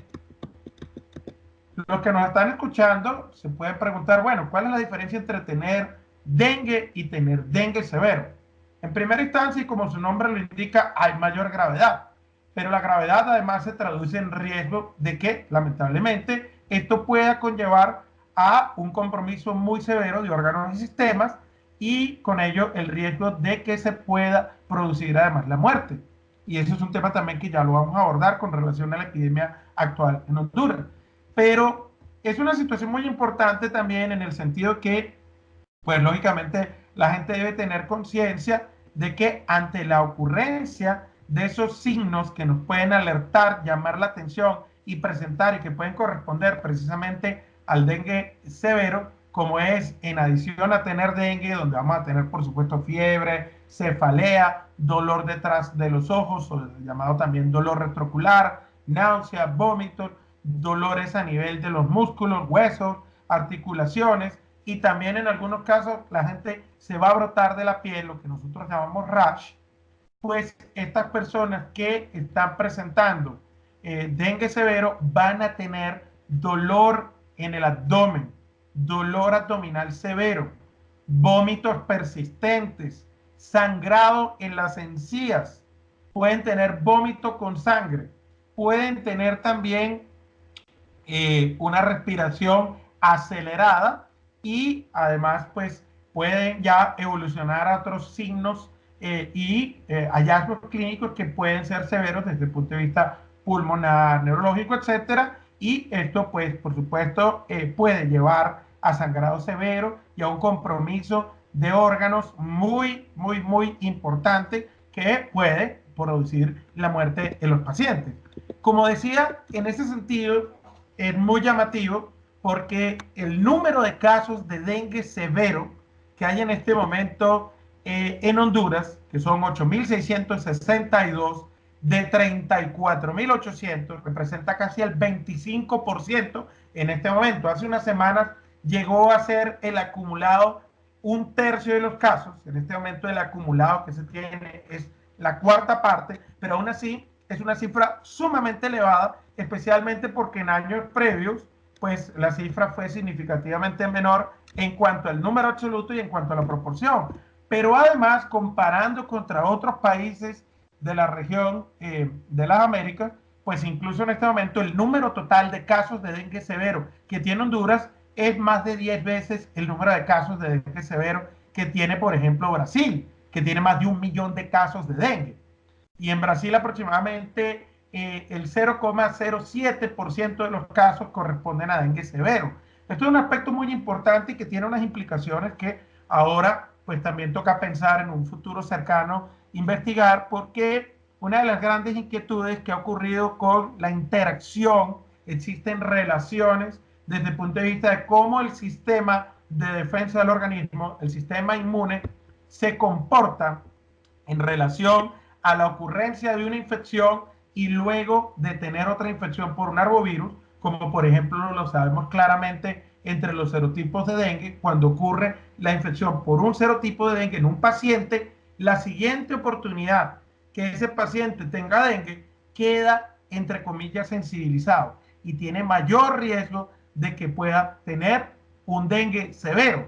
Los que nos están escuchando se pueden preguntar, bueno, ¿cuál es la diferencia entre tener dengue y tener dengue severo? En primera instancia, y como su nombre lo indica, hay mayor gravedad, pero la gravedad además se traduce en riesgo de que, lamentablemente, esto pueda conllevar a un compromiso muy severo de órganos y sistemas, y con ello el riesgo de que se pueda producir además la muerte. Y eso es un tema también que ya lo vamos a abordar con relación a la epidemia actual en Honduras. Pero es una situación muy importante también en el sentido que, pues lógicamente, la gente debe tener conciencia de que ante la ocurrencia de esos signos que nos pueden alertar, llamar la atención y presentar, y que pueden corresponder precisamente al dengue severo, como es en adición a tener dengue, donde vamos a tener por supuesto fiebre, cefalea, dolor detrás de los ojos, o llamado también dolor retrocular, náusea, vómitos, dolores a nivel de los músculos, huesos, articulaciones, y también en algunos casos la gente se va a brotar de la piel, lo que nosotros llamamos rash. Pues estas personas que están presentando dengue severo van a tener dolor en el abdomen, dolor abdominal severo, vómitos persistentes, sangrado en las encías, pueden tener vómito con sangre, pueden tener también una respiración acelerada, y además pues pueden ya evolucionar a otros signos hallazgos clínicos que pueden ser severos desde el punto de vista pulmonar, neurológico, etcétera, y esto pues por supuesto puede llevar a sangrado severo y a un compromiso de órganos muy importante que puede producir la muerte en los pacientes. Como decía, en ese sentido es muy llamativo porque el número de casos de dengue severo que hay en este momento en Honduras, que son 8.662 de 34.800, representa casi el 25% en este momento. Hace unas semanas llegó a ser el acumulado un tercio de los casos. En este momento el acumulado que se tiene es la cuarta parte, pero aún así es una cifra sumamente elevada, especialmente porque en años previos pues la cifra fue significativamente menor en cuanto al número absoluto y en cuanto a la proporción. Pero además, comparando contra otros países de la región de las Américas, pues incluso en este momento el número total de casos de dengue severo que tiene Honduras es más de 10 veces el número de casos de dengue severo que tiene, por ejemplo, Brasil, que tiene más de 1 millón de casos de dengue. Y en Brasil aproximadamente el 0,07% de los casos corresponden a dengue severo. Esto es un aspecto muy importante y que tiene unas implicaciones que ahora pues también toca pensar en un futuro cercano, investigar, porque una de las grandes inquietudes que ha ocurrido con la interacción, existen relaciones desde el punto de vista de cómo el sistema de defensa del organismo, el sistema inmune, se comporta en relación a la ocurrencia de una infección y luego de tener otra infección por un arbovirus, como por ejemplo lo sabemos claramente entre los serotipos de dengue. Cuando ocurre la infección por un serotipo de dengue en un paciente, la siguiente oportunidad que ese paciente tenga dengue queda, entre comillas, sensibilizado y tiene mayor riesgo de que pueda tener un dengue severo.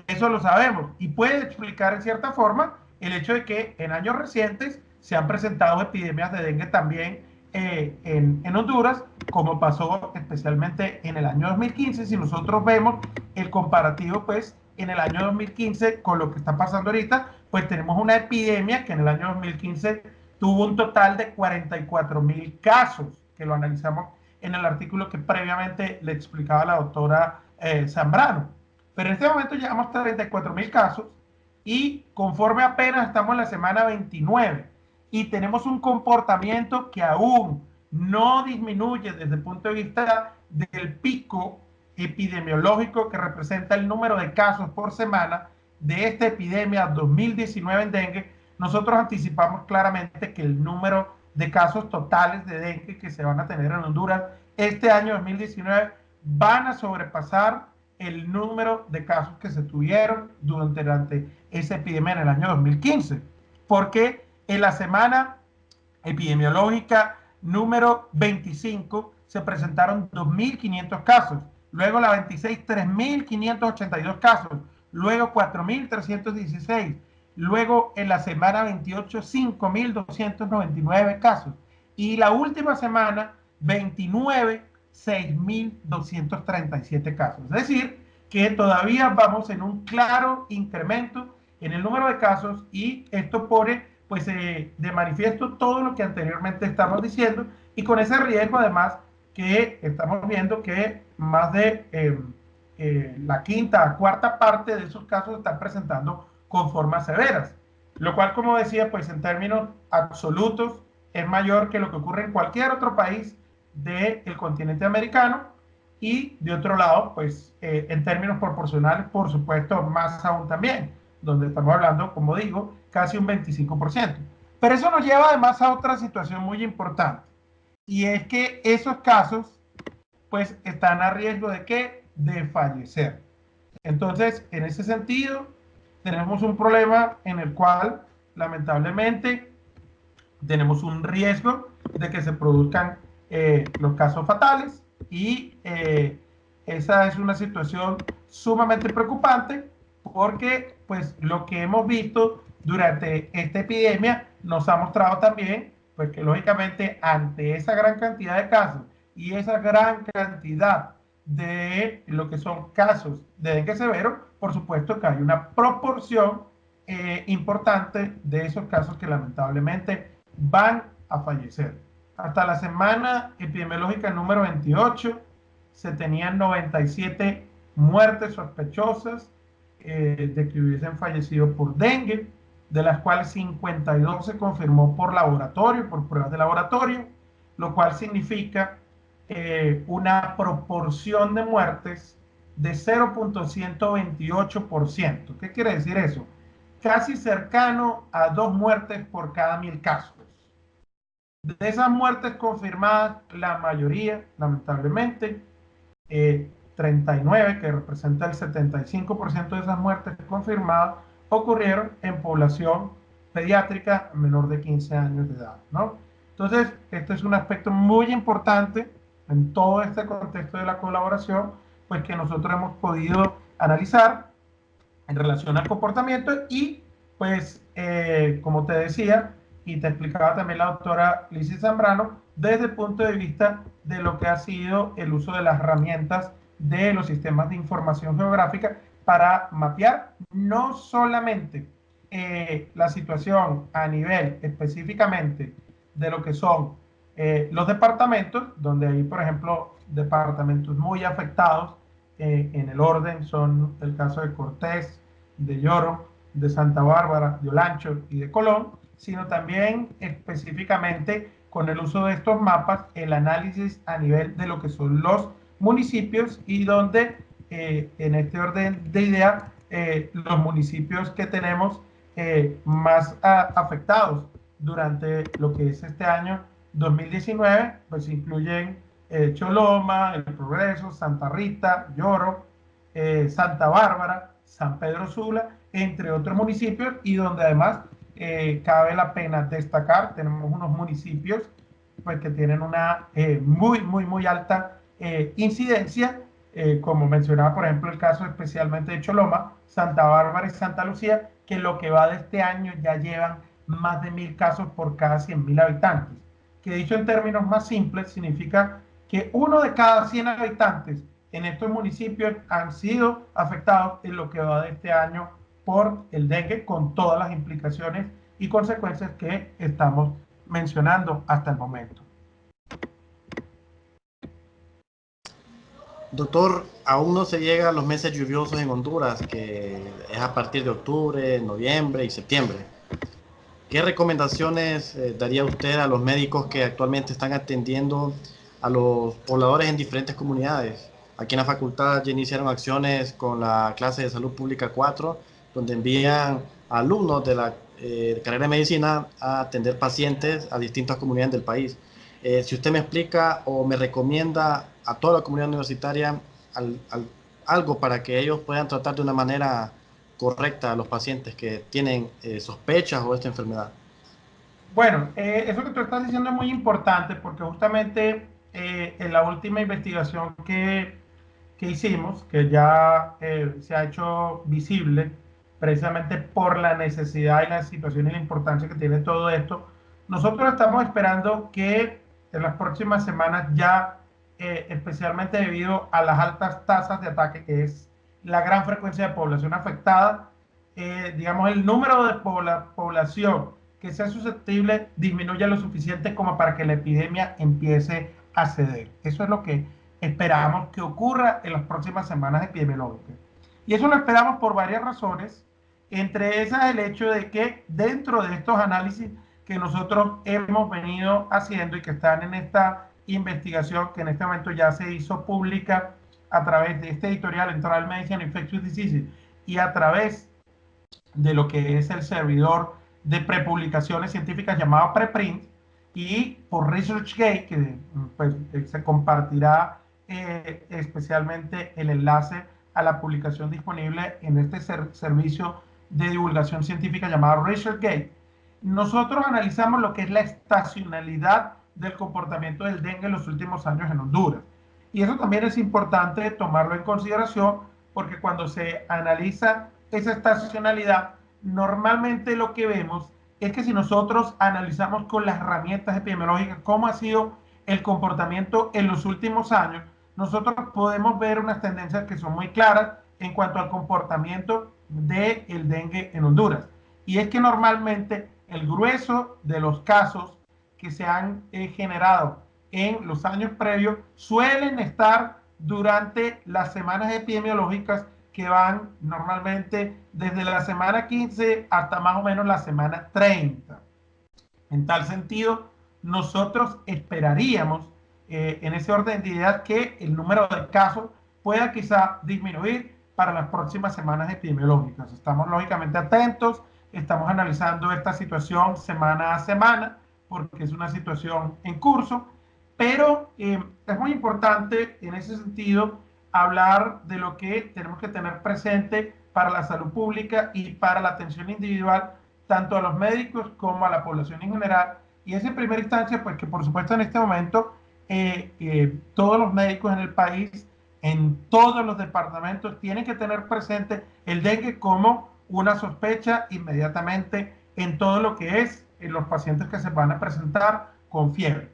Eso lo sabemos y puede explicar en cierta forma el hecho de que en años recientes se han presentado epidemias de dengue también en Honduras, como pasó especialmente en el año 2015. Si nosotros vemos el comparativo, pues en el año 2015 con lo que está pasando ahorita, pues tenemos una epidemia que en el año 2015 tuvo un total de 44.000 casos, que lo analizamos en el artículo que previamente le explicaba la doctora Zambrano. Pero en este momento llevamos 34.000 casos y conforme apenas estamos en la semana 29 y tenemos un comportamiento que aún no disminuye desde el punto de vista del pico epidemiológico que representa el número de casos por semana de esta epidemia 2019 en dengue, nosotros anticipamos claramente que el número de casos totales de dengue que se van a tener en Honduras este año 2019 van a sobrepasar el número de casos que se tuvieron durante esa epidemia en el año 2015, porque en la semana epidemiológica número 25 se presentaron 2.500 casos, luego la 26, 3.582 casos, luego 4.316, luego en la semana 28, 5.299 casos, y la última semana, 29, 6.237 casos. Es decir, que todavía vamos en un claro incremento en el número de casos y esto pone pues de manifiesto todo lo que anteriormente estamos diciendo y con ese riesgo además que estamos viendo que más de la quinta, cuarta parte de esos casos están presentando con formas severas, lo cual como decía pues en términos absolutos es mayor que lo que ocurre en cualquier otro país del continente americano y de otro lado pues en términos proporcionales por supuesto más aún también, donde estamos hablando como digo casi un 25%. Pero eso nos lleva además a otra situación muy importante y es que esos casos pues están a riesgo de ¿qué? De fallecer. Entonces, en ese sentido, tenemos un problema en el cual, lamentablemente, tenemos un riesgo de que se produzcan los casos fatales y esa es una situación sumamente preocupante porque pues lo que hemos visto durante esta epidemia nos ha mostrado también pues que lógicamente ante esa gran cantidad de casos y esa gran cantidad de lo que son casos de dengue severo, por supuesto que hay una proporción importante de esos casos que lamentablemente van a fallecer. Hasta la semana epidemiológica número 28 se tenían 97 muertes sospechosas de que hubiesen fallecido por dengue, de las cuales 52 se confirmó por laboratorio, por pruebas de laboratorio, lo cual significa una proporción de muertes de 0.128%. ¿Qué quiere decir eso? Casi cercano a 2 muertes por cada 1.000 casos. De esas muertes confirmadas, la mayoría, lamentablemente, 39, que representa el 75% de esas muertes confirmadas, ocurrieron en población pediátrica menor de 15 años de edad, ¿no? Entonces, este es un aspecto muy importante en todo este contexto de la colaboración, pues que nosotros hemos podido analizar en relación al comportamiento y, pues, como te decía, y te explicaba también la doctora Lizy Zambrano, desde el punto de vista de lo que ha sido el uso de las herramientas de los sistemas de información geográfica para mapear no solamente la situación a nivel específicamente de lo que son los departamentos, donde hay, por ejemplo, departamentos muy afectados en el orden, son el caso de Cortés, de Lloro, de Santa Bárbara, de Olancho y de Colón, sino también específicamente con el uso de estos mapas, el análisis a nivel de lo que son los municipios y donde en este orden de idea los municipios que tenemos más afectados durante lo que es este año 2019, pues incluyen Choloma, El Progreso, Santa Rita, Lloro, Santa Bárbara, San Pedro Sula, entre otros municipios, y donde además cabe la pena destacar, tenemos unos municipios pues, que tienen una muy alta incidencia, como mencionaba por ejemplo el caso especialmente de Choloma, Santa Bárbara y Santa Lucía, que lo que va de este año ya llevan más de 1.000 casos por cada 100.000 habitantes, que dicho en términos más simples significa que uno de cada 100 habitantes en estos municipios han sido afectados en lo que va de este año por el dengue, con todas las implicaciones y consecuencias que estamos mencionando hasta el momento. Doctor, aún no se llega a los meses lluviosos en Honduras, que es a partir de octubre, noviembre y septiembre. ¿Qué recomendaciones daría usted a los médicos que actualmente están atendiendo a los pobladores en diferentes comunidades? Aquí en la facultad ya iniciaron acciones con la clase de Salud Pública 4, donde envían a alumnos de la carrera de medicina a atender pacientes a distintas comunidades del país. Si usted me explica o me recomienda a toda la comunidad universitaria algo para que ellos puedan tratar de una manera correcta a los pacientes que tienen sospechas o esta enfermedad. Bueno, eso que tú estás diciendo es muy importante porque justamente en la última investigación que hicimos, que ya se ha hecho visible precisamente por la necesidad y la situación y la importancia que tiene todo esto, nosotros estamos esperando que en las próximas semanas ya, especialmente debido a las altas tasas de ataque, que es la gran frecuencia de población afectada, digamos, el número de población que sea susceptible disminuya lo suficiente como para que la epidemia empiece a ceder. Eso es lo que esperamos que ocurra en las próximas semanas epidemiológicas. Y eso lo esperamos por varias razones, entre esas el hecho de que dentro de estos análisis que nosotros hemos venido haciendo y que están en esta investigación que en este momento ya se hizo pública a través de este editorial Enteral Medicine Infectious Diseases y a través de lo que es el servidor de prepublicaciones científicas llamado preprint, y por ResearchGate, que pues, se compartirá especialmente el enlace a la publicación disponible en este servicio de divulgación científica llamado ResearchGate. Nosotros analizamos lo que es la estacionalidad del comportamiento del dengue en los últimos años en Honduras. Y eso también es importante tomarlo en consideración porque cuando se analiza esa estacionalidad, normalmente lo que vemos es que si nosotros analizamos con las herramientas epidemiológicas cómo ha sido el comportamiento en los últimos años, nosotros podemos ver unas tendencias que son muy claras en cuanto al comportamiento del dengue en Honduras. Y es que normalmente el grueso de los casos que se han generado en los años previos suelen estar durante las semanas epidemiológicas que van normalmente desde la semana 15 hasta más o menos la semana 30. En tal sentido, nosotros esperaríamos en ese orden de ideas que el número de casos pueda quizá disminuir para las próximas semanas epidemiológicas. Estamos lógicamente atentos, estamos analizando esta situación semana a semana porque es una situación en curso, pero es muy importante en ese sentido hablar de lo que tenemos que tener presente para la salud pública y para la atención individual, tanto a los médicos como a la población en general. Y es en primera instancia, pues que por supuesto en este momento todos los médicos en el país, en todos los departamentos, tienen que tener presente el dengue como una sospecha inmediatamente en todo lo que es en los pacientes que se van a presentar con fiebre.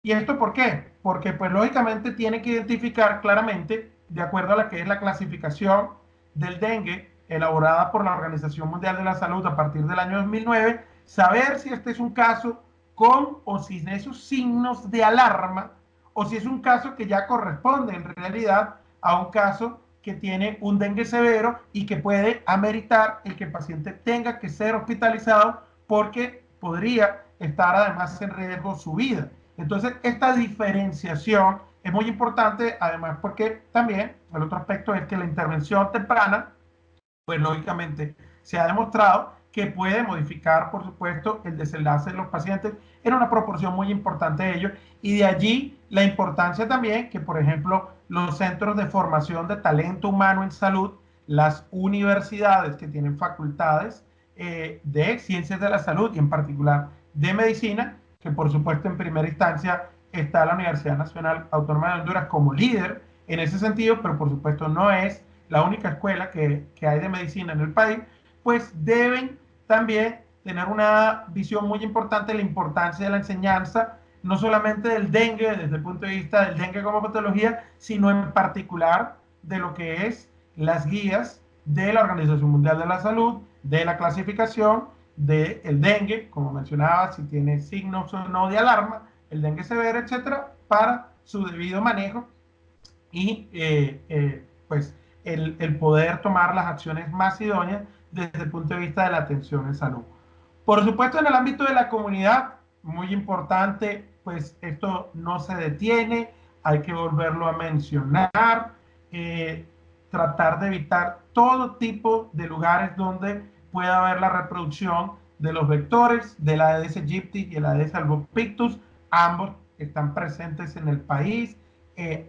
¿Y esto por qué? Porque pues lógicamente tiene que identificar claramente, de acuerdo a la que es la clasificación del dengue elaborada por la Organización Mundial de la Salud a partir del año 2009, saber si este es un caso con o sin esos signos de alarma, o si es un caso que ya corresponde en realidad a un caso que tiene un dengue severo y que puede ameritar el que el paciente tenga que ser hospitalizado porque podría estar además en riesgo su vida. Entonces, esta diferenciación es muy importante, además porque también el otro aspecto es que la intervención temprana, pues lógicamente se ha demostrado que puede modificar, por supuesto, el desenlace de los pacientes en una proporción muy importante de ellos, y de allí la importancia también que, por ejemplo, los centros de formación de talento humano en salud, las universidades que tienen facultades de ciencias de la salud y en particular de medicina, que por supuesto en primera instancia está la Universidad Nacional Autónoma de Honduras como líder en ese sentido, pero por supuesto no es la única escuela que hay de medicina en el país, pues deben también tener una visión muy importante de la importancia de la enseñanza, no solamente del dengue desde el punto de vista del dengue como patología, sino en particular de lo que es las guías de la Organización Mundial de la Salud, de la clasificación del dengue, como mencionaba, si tiene signos o no de alarma, el dengue severo, etcétera, para su debido manejo y pues el poder tomar las acciones más idóneas desde el punto de vista de la atención en salud. Por supuesto, en el ámbito de la comunidad, muy importante, pues esto no se detiene, hay que volverlo a mencionar, tratar de evitar todo tipo de lugares donde pueda haber la reproducción de los vectores de la Aedes aegypti y el Aedes albopictus. Ambos están presentes en el país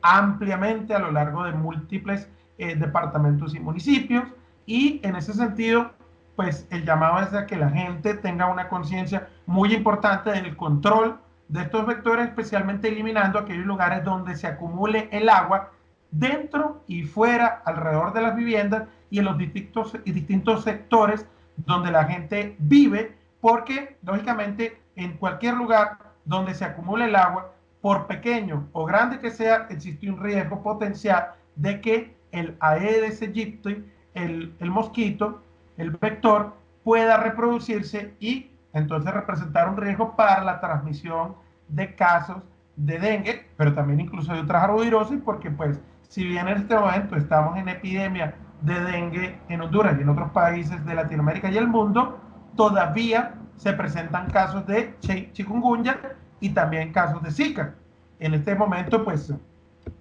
ampliamente a lo largo de múltiples departamentos y municipios, y en ese sentido pues el llamado es a que la gente tenga una conciencia muy importante del control de estos vectores, especialmente eliminando aquellos lugares donde se acumule el agua dentro y fuera, alrededor de las viviendas y en los distintos sectores donde la gente vive, porque lógicamente en cualquier lugar donde se acumule el agua, por pequeño o grande que sea, existe un riesgo potencial de que el Aedes aegypti, el mosquito, el vector, pueda reproducirse y entonces representar un riesgo para la transmisión de casos de dengue, pero también incluso de otras arbovirosis, porque pues si bien en este momento estamos en epidemia de dengue en Honduras y en otros países de Latinoamérica y el mundo, todavía se presentan casos de chikungunya y también casos de Zika. En este momento, pues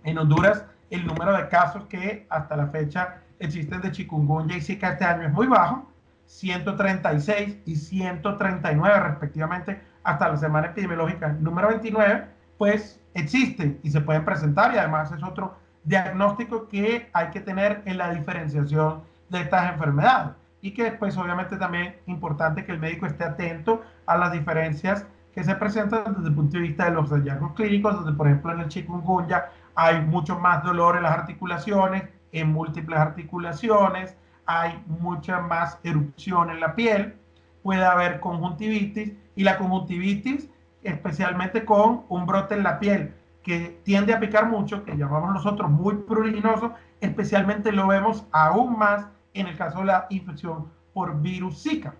en Honduras el número de casos que hasta la fecha existen de chikungunya y Zika este año es muy bajo, 136 y 139 respectivamente hasta la semana epidemiológica número 29, pues existen y se pueden presentar, y además es otro diagnóstico que hay que tener en la diferenciación de estas enfermedades, y que después obviamente también es importante que el médico esté atento a las diferencias que se presentan desde el punto de vista de los hallazgos clínicos, donde por ejemplo en el chikungunya hay mucho más dolor en las articulaciones, en múltiples articulaciones, hay mucha más erupción en la piel, puede haber conjuntivitis, y la conjuntivitis especialmente con un brote en la piel que tiende a picar mucho, que llamamos nosotros muy pruriginoso, especialmente lo vemos aún más en el caso de la infección por virus Zika.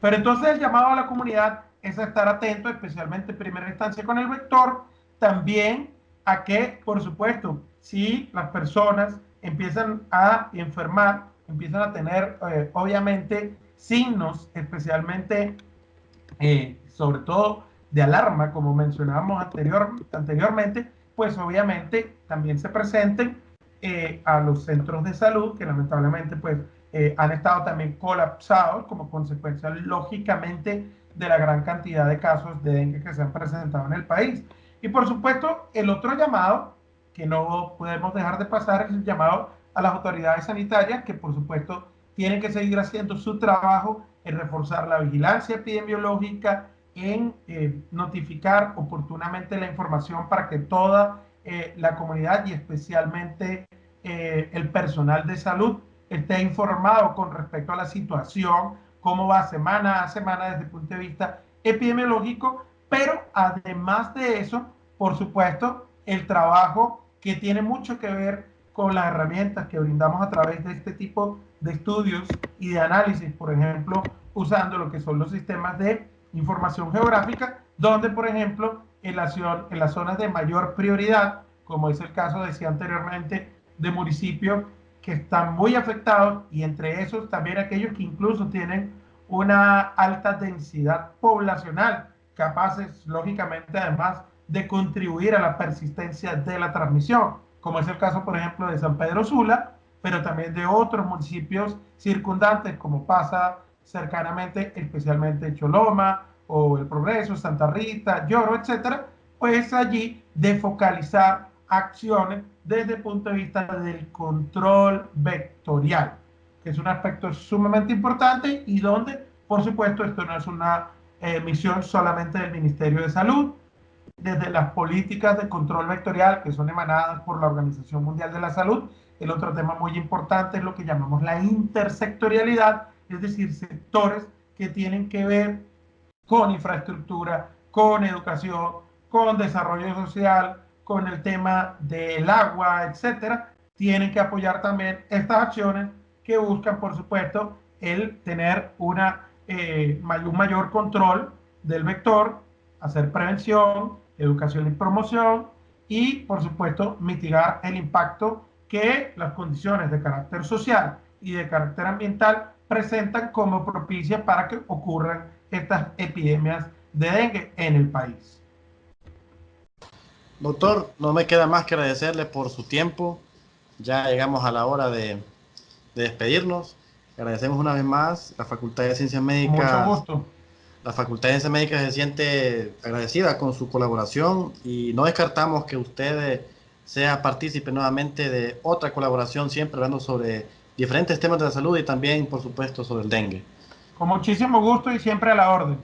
Pero entonces el llamado a la comunidad es a estar atento, especialmente en primera instancia con el vector, también a que, por supuesto, si las personas empiezan a enfermar, empiezan a tener, obviamente, signos, especialmente, sobre todo de alarma, como mencionábamos anteriormente, pues obviamente también se presenten a los centros de salud, que lamentablemente pues han estado también colapsados como consecuencia, lógicamente, de la gran cantidad de casos de dengue que se han presentado en el país. Y por supuesto, el otro llamado que no podemos dejar de pasar es el llamado a las autoridades sanitarias, que por supuesto tienen que seguir haciendo su trabajo en reforzar la vigilancia epidemiológica, en notificar oportunamente la información para que toda la comunidad y especialmente el personal de salud esté informado con respecto a la situación, cómo va semana a semana desde el punto de vista epidemiológico, pero además de eso, por supuesto, el trabajo que tiene mucho que ver con las herramientas que brindamos a través de este tipo de estudios y de análisis, por ejemplo, usando lo que son los sistemas de información geográfica, donde, por ejemplo, en las zonas de mayor prioridad, como es el caso, decía anteriormente, de municipios que están muy afectados, y entre esos también aquellos que incluso tienen una alta densidad poblacional, capaces, lógicamente, además, de contribuir a la persistencia de la transmisión, como es el caso, por ejemplo, de San Pedro Sula, pero también de otros municipios circundantes, como pasa cercanamente, especialmente Choloma, o El Progreso, Santa Rita, Lloro, etcétera, pues allí de focalizar acciones desde el punto de vista del control vectorial, que es un aspecto sumamente importante, y donde, por supuesto, esto no es una misión solamente del Ministerio de Salud. Desde las políticas de control vectorial que son emanadas por la Organización Mundial de la Salud, el otro tema muy importante es lo que llamamos la intersectorialidad, es decir, sectores que tienen que ver con infraestructura, con educación, con desarrollo social, con el tema del agua, etcétera, tienen que apoyar también estas acciones que buscan, por supuesto, el tener un mayor control del vector, hacer prevención, educación y promoción, y, por supuesto, mitigar el impacto que las condiciones de carácter social y de carácter ambiental presentan como propicia para que ocurran estas epidemias de dengue en el país. Doctor, no me queda más que agradecerle por su tiempo. Ya llegamos a la hora de despedirnos. Agradecemos una vez más la Facultad de Ciencias Mucho Médicas. gusto. La Facultad de Ciencias Médicas se siente agradecida con su colaboración y no descartamos que usted sea partícipe nuevamente de otra colaboración, siempre hablando sobre diferentes temas de la salud y también, por supuesto, sobre el dengue. Con muchísimo gusto y siempre a la orden.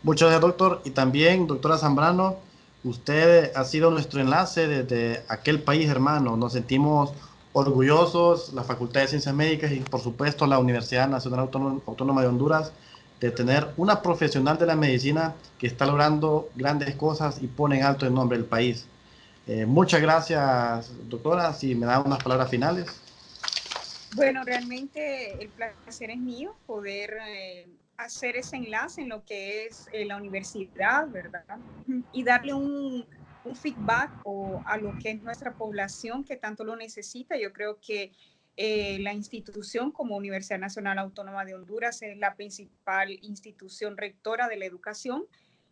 Muchas gracias, doctor. Y también, doctora Zambrano, usted ha sido nuestro enlace desde aquel país hermano. Nos sentimos orgullosos, la Facultad de Ciencias Médicas y, por supuesto, la Universidad Nacional Autónoma de Honduras, de tener una profesional de la medicina que está logrando grandes cosas y pone en alto el nombre del país. Muchas gracias, doctora. Si me da unas palabras finales. Bueno, realmente el placer es mío poder hacer ese enlace en lo que es la universidad, ¿verdad? Y darle un feedback a lo que es nuestra población que tanto lo necesita. Yo creo que la institución como Universidad Nacional Autónoma de Honduras es la principal institución rectora de la educación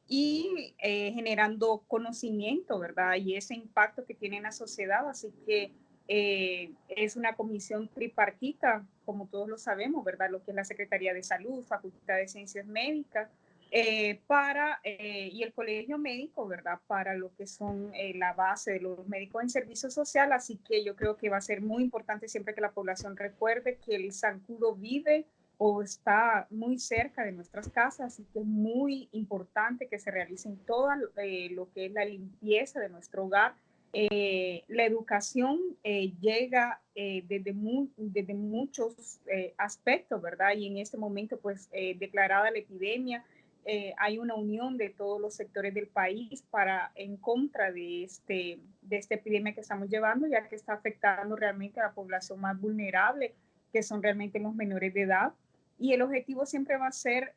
y generando conocimiento, ¿verdad? Y ese impacto que tiene en la sociedad. Así que es una comisión tripartita, como todos lo sabemos, ¿verdad? Lo que es la Secretaría de Salud, Facultad de Ciencias Médicas, y el Colegio Médico, ¿verdad? Para lo que son la base de los médicos en servicio social. Así que yo creo que va a ser muy importante siempre que la población recuerde que el zancudo vive o está muy cerca de nuestras casas, así que es muy importante que se realicen todo lo que es la limpieza de nuestro hogar. La educación llega desde muchos aspectos, ¿verdad? Y en este momento, pues, declarada la epidemia, hay una unión de todos los sectores del país en contra de esta epidemia que estamos llevando, ya que está afectando realmente a la población más vulnerable, que son realmente los menores de edad. Y el objetivo siempre va a ser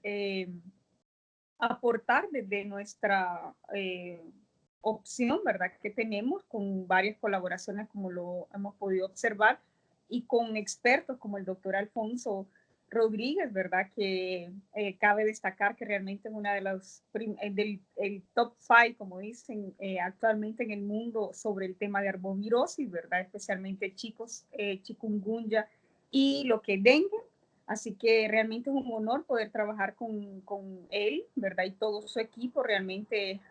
aportar desde nuestra opción, ¿verdad? Que tenemos con varias colaboraciones, como lo hemos podido observar, y con expertos como el doctor Alfonso Rodríguez, ¿verdad? Que cabe destacar que realmente es una de los el top 5, como dicen actualmente en el mundo sobre el tema de arbovirosis, ¿verdad? Especialmente chicos, chikungunya y lo que es dengue. Así que realmente es un honor poder trabajar con él, ¿verdad? Y todo su equipo. Realmente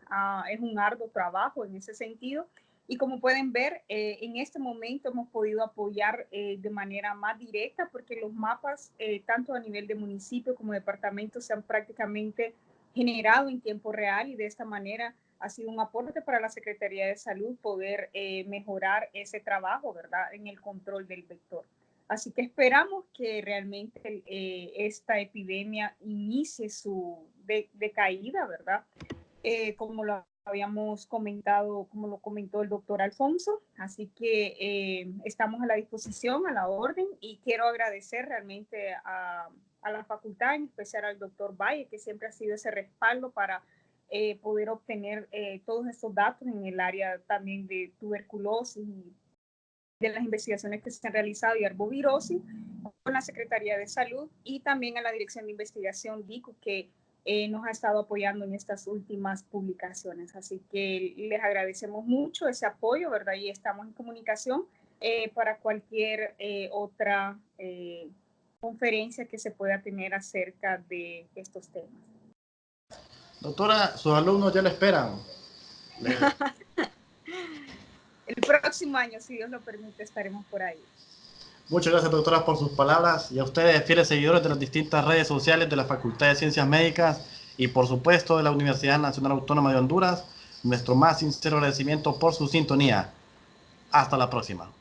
es un arduo trabajo en ese sentido. Y como pueden ver, en este momento hemos podido apoyar de manera más directa porque los mapas, tanto a nivel de municipio como departamento, se han prácticamente generado en tiempo real, y de esta manera ha sido un aporte para la Secretaría de Salud poder mejorar ese trabajo, ¿verdad? En el control del vector. Así que esperamos que realmente esta epidemia inicie su decaída, ¿verdad? Como lo habíamos comentado, como lo comentó el doctor Alfonso. Así que estamos a la disposición, a la orden, y quiero agradecer realmente a la facultad, en especial al doctor Valle, que siempre ha sido ese respaldo para poder obtener todos estos datos en el área también de tuberculosis y de las investigaciones que se han realizado y arbovirosis, con la Secretaría de Salud, y también a la Dirección de Investigación DICU, que nos ha estado apoyando en estas últimas publicaciones. Así que les agradecemos mucho ese apoyo, ¿verdad? Y estamos en comunicación para cualquier otra conferencia que se pueda tener acerca de estos temas. Doctora, sus alumnos ya le esperan. El próximo año, si Dios lo permite, estaremos por ahí. Muchas gracias, doctora, por sus palabras, y a ustedes, fieles seguidores de las distintas redes sociales de la Facultad de Ciencias Médicas y, por supuesto, de la Universidad Nacional Autónoma de Honduras, nuestro más sincero agradecimiento por su sintonía. Hasta la próxima.